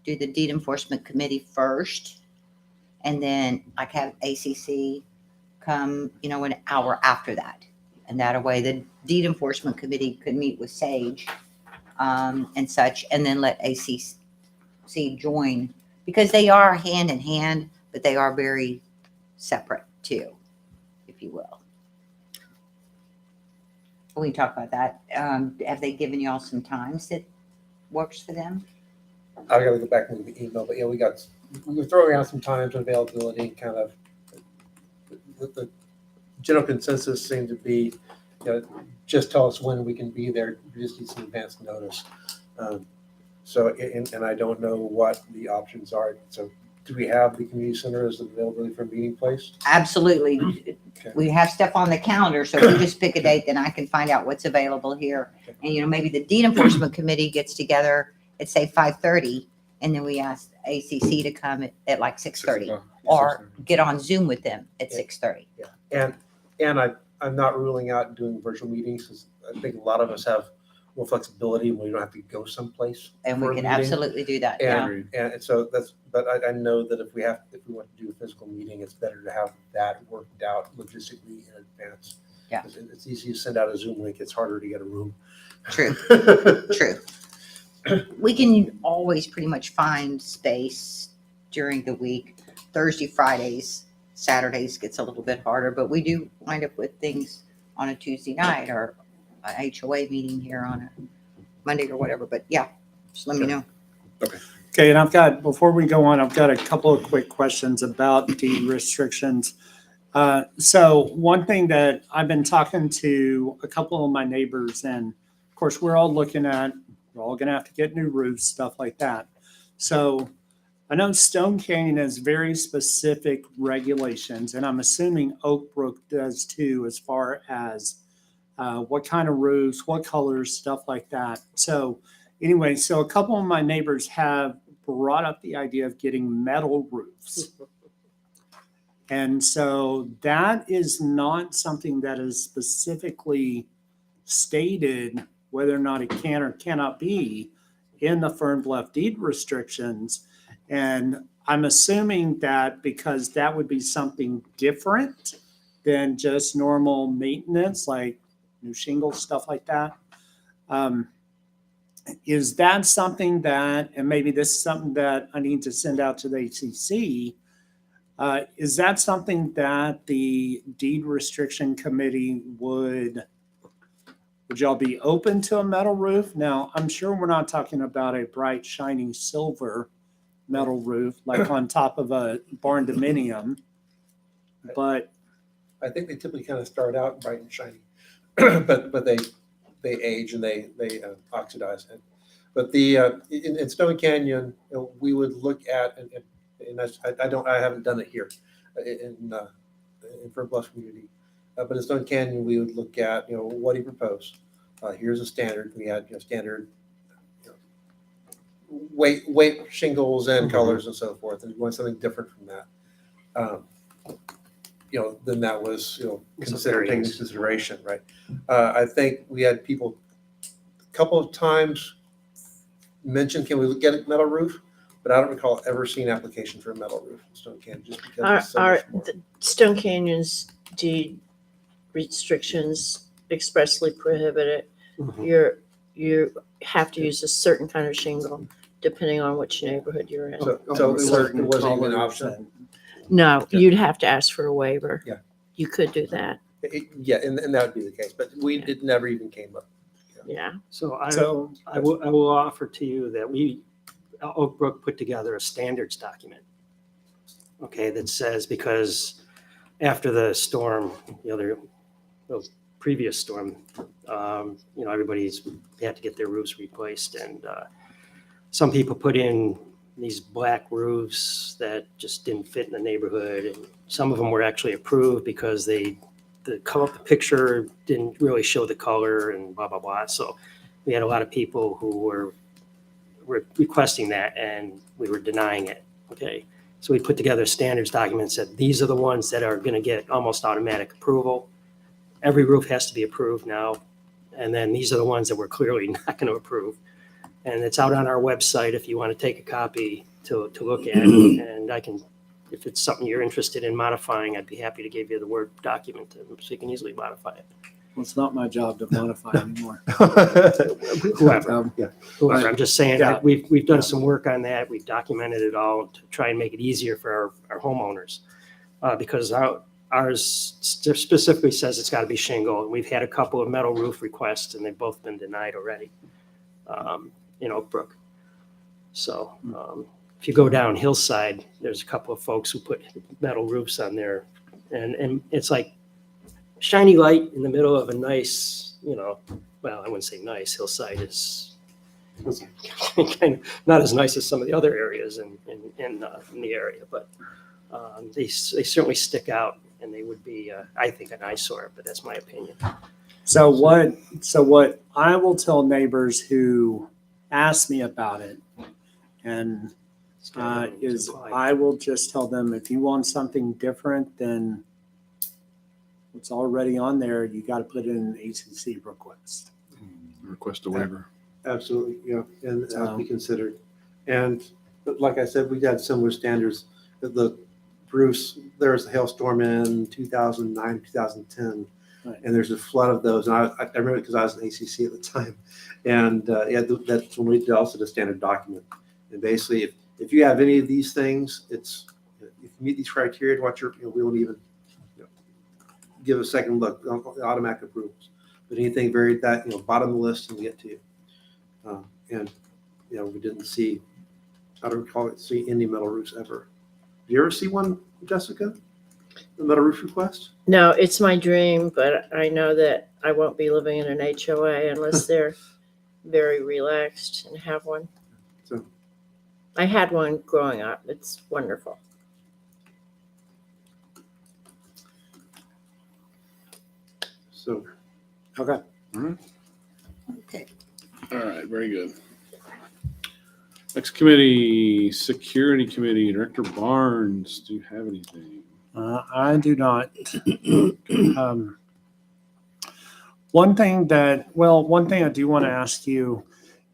do the deed enforcement committee first and then like have ACC come, you know, an hour after that. And that way the deed enforcement committee could meet with Sage and such, and then let ACC join because they are hand in hand, but they are very separate too, if you will. We can talk about that. Have they given you all some times that works for them? I gotta go back and look at the email, but yeah, we're throwing out some times and availability and kind of the general consensus seemed to be, you know, just tell us when we can be there. We just need some advance notice. So, and I don't know what the options are. So do we have the community center as availability for a meeting place? Absolutely. Okay. We have stuff on the calendar, so if you just pick a date, then I can find out what's available here. And, you know, maybe the deed enforcement committee gets together at say 5:30, and then we ask ACC to come at like 6:30, or get on Zoom with them at 6:30. Yeah, and I'm not ruling out doing virtual meetings because I think a lot of us have more flexibility when we don't have to go someplace. And for we a can meeting. absolutely do that, yeah. And so but I know that if we want to do a physical meeting, it's better to have that worked out logistically in advance. Yeah. 'Cause it's easy to send out a Zoom link. It's harder to get a room. True, true. We can always pretty much find space during the week. Thursday, Fridays, Saturdays gets a little bit harder, but we do wind up with things on a Tuesday night or a HOA meeting here on a Monday or whatever. But yeah, just let me know. okay, and before we go on, I've got a couple of quick questions about deed restrictions. So one thing that I've been talking to a couple of my neighbors, and of course, we're all going to have to get new roofs, stuff like that. So I know Stone Canyon has very specific regulations, and I'm assuming Oak Brook does too, as far as what kind of roofs, what colors, stuff like that. So anyway, so a couple of my neighbors have brought up the idea of getting metal roofs. And so that is not something that is specifically stated whether or not it can or cannot be in the Fern Bluff deed restrictions. And I'm assuming that because that would be something different than just normal maintenance, like new shingles, stuff like that. Is that something that, and maybe this is something that I need to send out to the ACC, is that something that the deed restriction committee would y'all be open to a metal roof? Now, I'm sure we're not talking about a bright, shiny silver metal roof like on top of a barn dominium, but I think they typically kind of start out bright and shiny, but they age and they oxidize. But in Stone Canyon, we would look at, and I haven't done it here in Fern Bluff community, but in Stone Canyon we would look at what he proposed. Here's a standard. We had standard weight shingles and colors and so forth, and we want something different from that. Then that was considered taken into consideration, right? I think we had people a couple of times mention, can we get a metal roof? But I don't recall ever seeing an application for a metal roof in Stone Canyon, just because it's so much more. The Stone Canyon's deed restrictions expressly prohibit it. Mhm. You have to use a certain kind of shingle depending on which neighborhood you're in. So it wasn't even an option. No, you'd have to ask for a waiver. Yeah. You could do that. Yeah, and that would be the case, but it never even came up. Yeah. So so I will offer to you that Oak Brook put together a standards document. Okay, that says, because after the storm, the previous storm, everybody's had to get their roofs replaced, and some people put in these black roofs that just didn't fit in the neighborhood, and some of them were actually approved because the picture didn't really show the color and blah blah blah. So we had a lot of people who were requesting that, and we were denying it. Okay, so we put together a standards document, said these are the ones that are going to get almost automatic approval. Every roof has to be approved now, and then these are the ones that we're clearly not going to approve. And it's out on our website if you want to take a copy to look at. And I can, if it's something you're interested in modifying, I'd be happy to give you the Word document so you can easily modify it. well, it's not my job to modify anymore. Whoever. Yeah. Whoever. I'm just saying, Yeah. we've done some work on that. We've documented it all to try and make it easier for our homeowners. Because ours specifically says it's got to be shingle. And we've had a couple of metal roof requests, and they've both been denied already in Oak Brook. So if you go down Hillside, there's a couple of folks who put metal roofs on there, and it's like shiny light in the middle of a nice, well, I wouldn't say nice. Hillside is kind of not as nice as some of the other areas in the area, but they certainly stick out, and they would be, I think, an eyesore. But that's my opinion. So what I will tell neighbors who ask me about it, and is I will just tell them, if you want something different than what's already on there, you got to put in an ACC request. Request a waiver. Absolutely, yeah, and So- be considered. And but like I said, we had similar standards. The Bruce, there was a hailstorm in 2009, 2010, Right. and there's a flood of those. And I remember because I was in ACC at the time, and that's when we did also the standard document. And basically, if you have any of these things, if you meet these criteria, we won't even give a second look, automatic approvals. But anything very bottom of the list, and we get to you. And we didn't see, I don't recall see any metal roofs ever. Did you ever see one, Jessica? The metal roof request? No, it's my dream, but I know that I won't be living in an HOA unless they're very relaxed and have one. So I had one growing up. It's wonderful. Okay. Okay. All right, very good. Next committee, Security Committee, Director Barnes, do you have anything? I do not. One thing I do want to ask you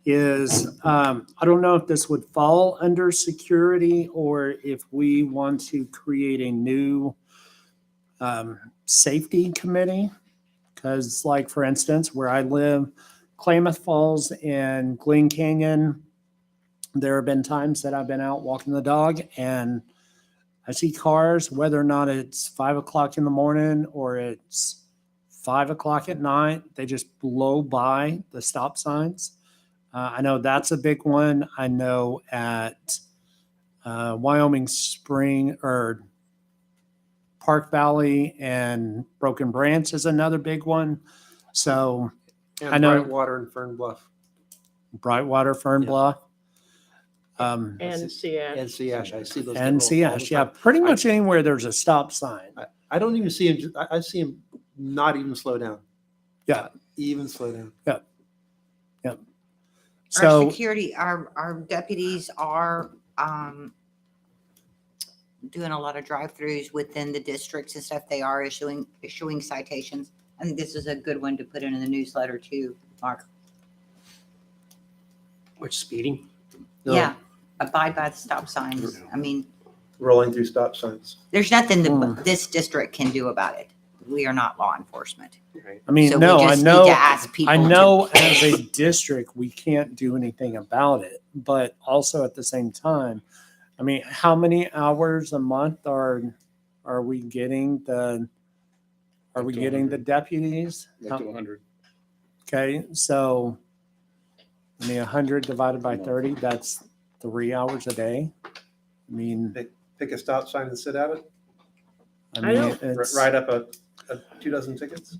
is, I don't know if this would fall under security or if we want to create a new safety committee. Because like, for instance, where I live, Klamath Falls and Glen Canyon, there have been times that I've been out walking the dog and I see cars, whether or not it's 5 o'clock in the morning or it's 5 o'clock at night, they just blow by the stop signs. I know that's a big one. I know at Wyoming Spring or Park Valley and Broken Branch is another big one. So And I know- Brightwater and Fern Bluff. Brightwater, Fern Yeah. Bluff. And Seattle. And Seash, I see those. And all the Seash, yeah, time. pretty much anywhere there's a stop sign. I don't even see him, I see him not even slow down. Yeah. Not even slow down. Our So, security, our deputies are doing a lot of drive-throughs within the districts and stuff. They are issuing citations. I think this is a good one to put in the newsletter too, Mark. Which speeding? No. Yeah, abide by the stop signs. I mean, Rolling through stop signs. there's nothing that this district can do about it. We are not law enforcement. I mean, So no, we I just need know, to ask people I to- know as a district, we can't do anything about it, but also at the same time, I mean, how many hours a month are we getting the Up to deputies? Up to 100. Okay, so, I mean, 100 divided by 30, that's 3 hours a day. I mean, Pick a stop sign and sit at it, I mean, don't- it's, write up a 2 dozen tickets.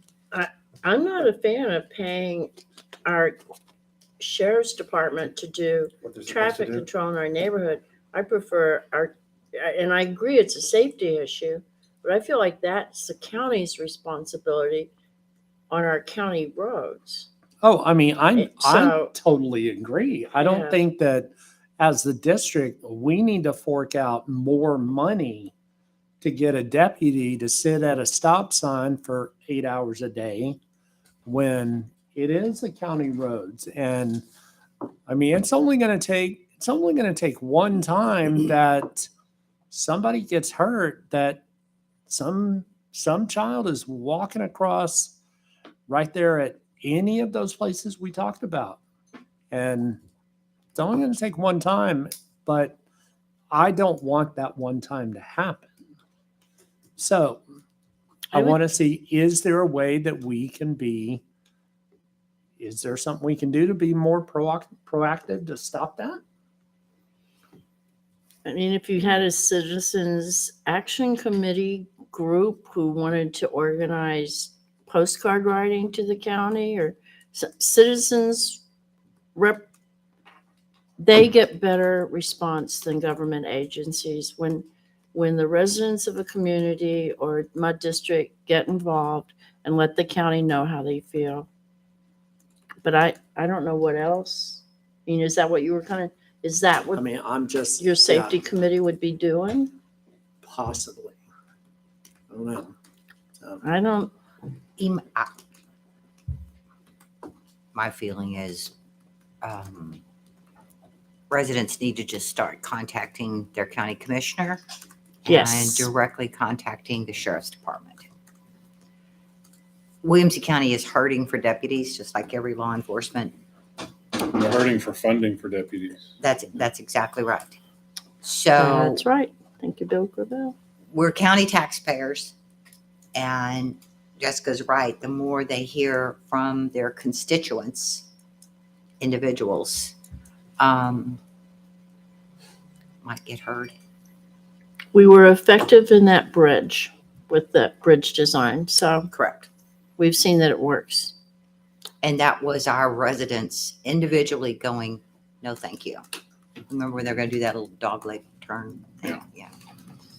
I'm not a fan of paying our sheriff's department to do What they're supposed to traffic do. control in our neighborhood. I prefer and I agree it's a safety issue, but I feel like that's the county's responsibility on our county roads. oh, I mean, I So- totally agree. I don't Yeah. think that as the district, we need to fork out more money to get a deputy to sit at a stop sign for 8 hours a day when it is the county roads. And I mean, it's only going to take one time that somebody gets hurt, that some child is walking across right there at any of those places we talked about. And it's only going to take one time, but I don't want that one time to happen. So I I would- want to see, is there a way that we can be, is there something we can do to be more proactive to stop that? I mean, if you had a citizens action committee group who wanted to organize postcard writing to the county or citizens rep, they get better response than government agencies when the residents of a community or my district get involved and let the county know how they feel. But I don't know what else. I mean, is that what you were is that what I mean, I'm just. your safety committee would be doing? Possibly. I don't know. I don't, My feeling is residents need to just start contacting their county commissioner and Yes. directly contacting the sheriff's department. Williamson County is hurting for deputies, just like every law enforcement. They're hurting for funding for deputies. That's exactly right. So that's right. Thank you, Bill Gravel. we're county taxpayers, and Jessica's right. The more they hear from their constituents, individuals, might get heard. We were effective in that bridge with that bridge design, so Correct. we've seen that it works. And that was our residents individually going, no, thank you. Remember when they're going to do that little dog leg turn thing? Yeah.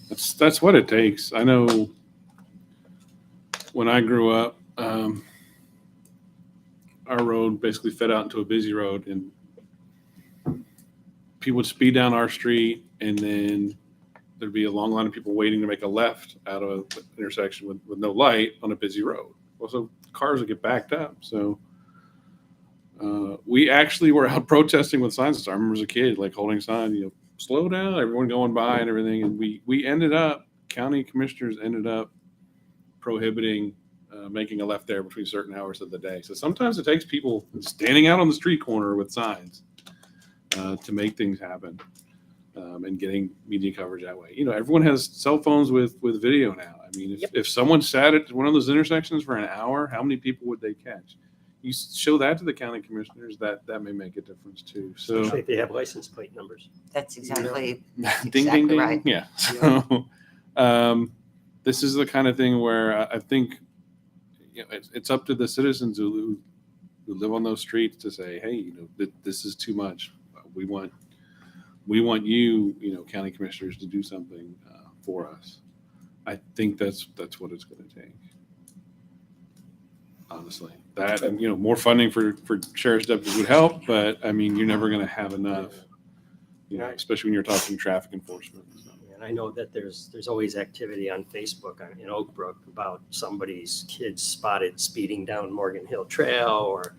That's what it takes. I know when I grew up, our road basically fed out into a busy road, and people would speed down our street, and then there'd be a long line of people waiting to make a left out of the intersection with no light on a busy road. Well, so cars would get backed up. So We actually were out protesting with signs. I remember as a kid, like holding signs, slow down, everyone going by and everything. And we ended up, county commissioners ended up prohibiting making a left there between certain hours of the day. So sometimes it takes people standing out on the street corner with signs to make things happen and getting media coverage that way. Everyone has cell phones with video now. I mean, if someone sat at one of those intersections for an hour, how many people would they catch? You show that to the county commissioners, that may make a difference too. So Especially if they have license plate numbers. That's exactly, ding, exactly ding, ding. right. Yeah. So this is the kind of thing where I think it's up to the citizens who live on those streets to say, hey, this is too much. We want you, county commissioners, to do something for us. I think that's what it's going to take. Honestly, that and more funding for sheriff's deputies would help, but I mean, you're never going to have enough. Especially when you're talking traffic enforcement. So. And I know that there's always activity on Facebook in Oak Brook about somebody's kids spotted speeding down Morgan Hill Trail or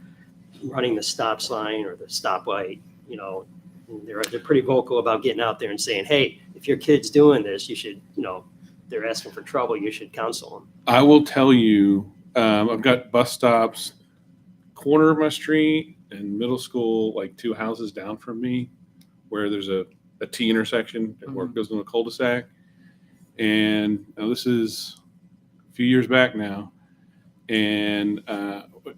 running the stop sign or the stoplight. They're pretty vocal about getting out there and saying, hey, if your kid's doing this, you should, they're asking for trouble, you should counsel them. I will tell you, I've got bus stops corner of my street and middle school, like 2 houses down from me, where there's a T intersection where it goes into a cul-de-sac. And this is a few years back now. And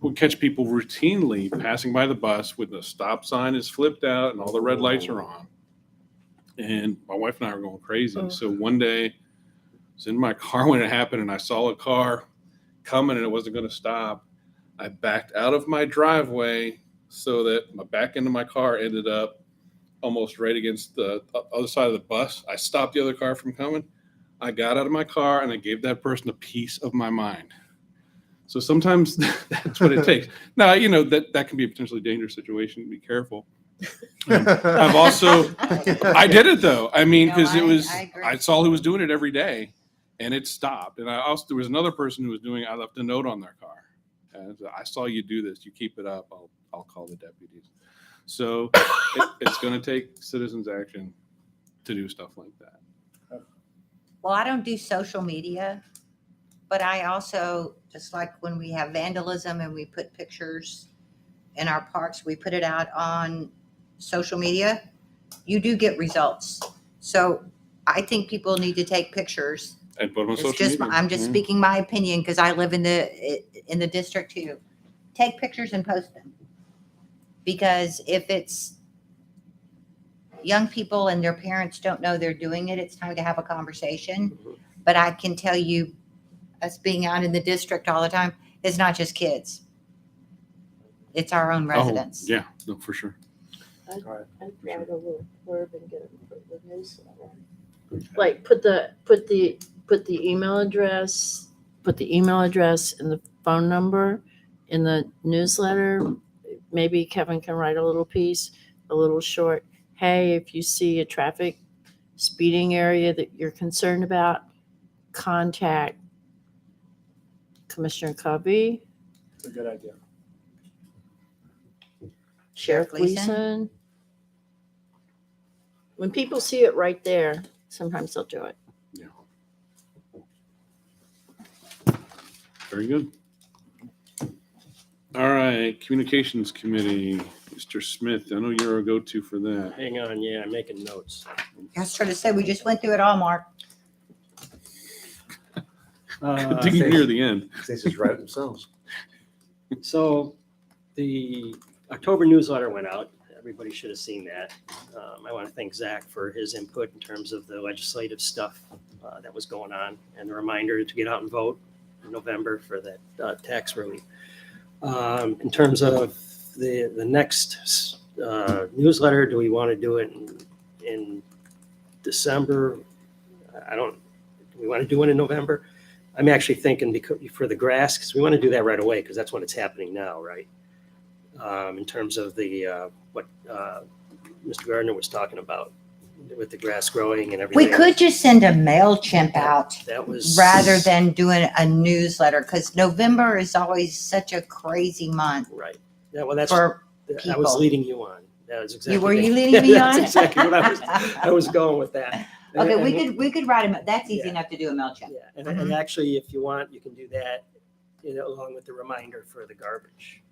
we catch people routinely passing by the bus when the stop sign is flipped out and all the red lights are on. And my wife and I were going crazy. So one day I was in my car when it happened and I saw a car coming and it wasn't going to stop. I backed out of my driveway so that my back end of my car ended up almost right against the other side of the bus. I stopped the other car from coming. I got out of my car and I gave that person a piece of my mind. So sometimes that's what it takes. Now, that can be a potentially dangerous situation. Be careful. I've also, I did it though. I mean, because I saw who was doing it every day and it stopped. And there was another person who was doing it. I left a note on their car. And I saw you do this. You keep it up. I'll call the deputies. So it's going to take citizens' action to do stuff like that. Well, I don't do social media, but I also, just like when we have vandalism and we put pictures in our parks, we put it out on social media, you do get results. So I think people need to take pictures. And put them on It's social just, media. I'm just speaking my opinion because I live in the district too. Take pictures and post them. Because if it's young people and their parents don't know they're doing it, it's time to have a conversation. But I can tell you, us being out in the district all the time, it's not just kids. It's our own residents. Oh, yeah, no, for sure. I'd write a little blurb and get it for the newsletter. Like put the email address, and the phone number in the newsletter. Maybe Kevin can write a little piece, a little short. Hey, if you see a traffic speeding area that you're concerned about, contact Commissioner Covey, It's a good idea. Sheriff Gleason. When people see it right there, sometimes they'll do it. Very good. All right, Communications Committee, Mr. Smith. I know you're a go-to for that. Hang on, yeah, I'm making notes. I was trying to say, we just went through it all, Mark. I think you're near the end. They just write themselves. So the October newsletter went out. Everybody should have seen that. I want to thank Zach for his input in terms of the legislative stuff that was going on and the reminder to get out and vote in November for that tax relief. In terms of the next newsletter, do we want to do it in December? Do we want to do it in November? I'm actually thinking for the grass, because we want to do that right away, because that's when it's happening now, right? In terms of what Mr. Gardner was talking about with the grass growing and everything. We could just send a MailChimp out That was rather than doing a newsletter because November is always such a crazy month right. Yeah, well, that's for I was people. leading you on. That was exactly. Were you leading me on? That's exactly what I was going with that. Okay, And- we could write them, that's easy Yeah. enough to do a MailChimp. Yeah, and actually, if you want, you can do that, along with the reminder for the garbage,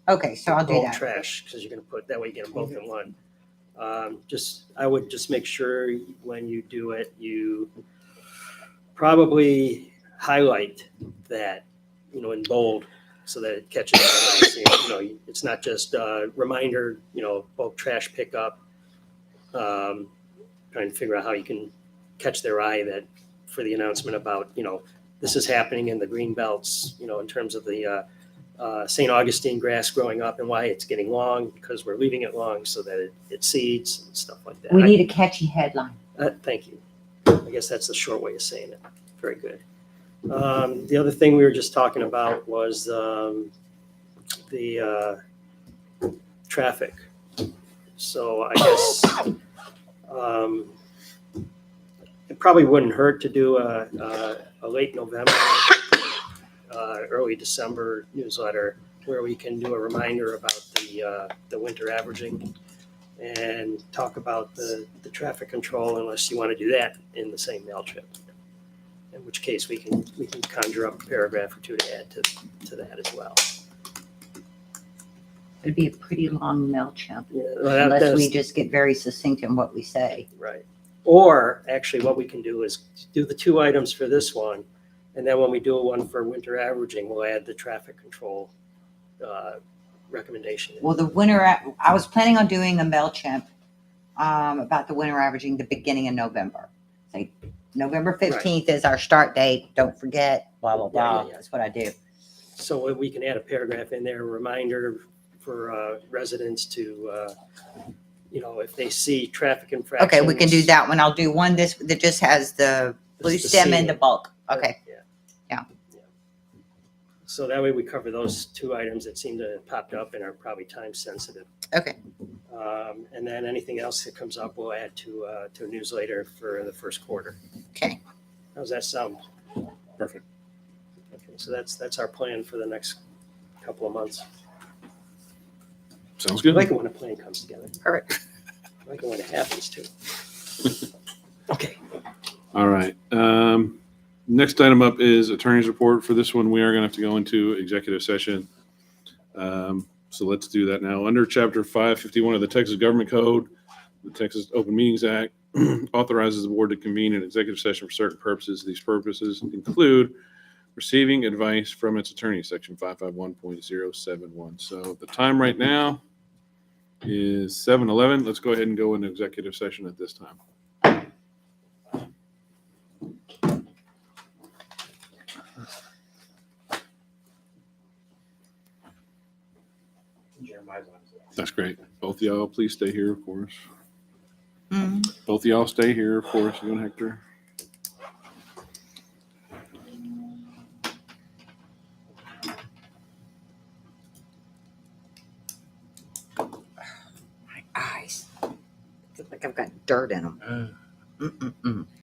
Okay, so I'll do bulk that. trash, because you're gonna put, that way you get them both in one. I would just make sure when you do it, you probably highlight that, in bold, so that it catches their eye. So, it's not just a reminder, bulk trash pickup. Trying to figure out how you can catch their eye that for the announcement about, this is happening in the green belts, in terms of the St. Augustine grass growing up and why it's getting long, because we're leaving it long so that it seeds and stuff like that. We need a catchy headline. Thank you. I guess that's the short way of saying it. Very good. The other thing we were just talking about was the traffic. So I guess it probably wouldn't hurt to do a late November, early December newsletter where we can do a reminder about the winter averaging and talk about the traffic control, unless you want to do that in the same mail trip. In which case we can conjure up a paragraph or two to add to that as well. It'd be a pretty long MailChimp, Yeah, well, unless we that's- just get very succinct in what we say. Right. Or actually what we can do is do the 2 items for this one. And then when we do one for winter averaging, we'll add the traffic control recommendation. Well, I was planning on doing a MailChimp about the winter averaging the beginning of November. Say November 15th is our start date. Don't forget, blah, blah, blah. Yeah. That's what I do. So we can add a paragraph in there, a reminder for residents to, if they see traffic infractions. Okay, we can do that one. I'll do one that just has the blue Just the stem and the seal. bulk. Okay. Yeah. So that way we cover those 2 items that seem to have popped up and are probably time sensitive. Okay. And then anything else that comes up, we'll add to a newsletter for the first quarter. Okay. How's that sound? Perfect. Okay, so that's our plan for the next couple of months. Sounds I good. like it when a plan comes together. Perfect. I like it when it happens too. Okay. All right. Next item up is attorney's report. For this one, we are going to have to go into executive session. So let's do that now. Under Chapter 551 of the Texas Government Code, the Texas Open Meetings Act authorizes the board to convene an executive session for certain purposes. These purposes include receiving advice from its attorney, Section 551.071. So the time right now is 7:11. Let's go ahead and go into executive session at this time. That's great. Both of y'all, please stay here, of course. Mhm. Both of y'all stay here, of course, you and Hector. My eyes. Feel like I've got dirt in them.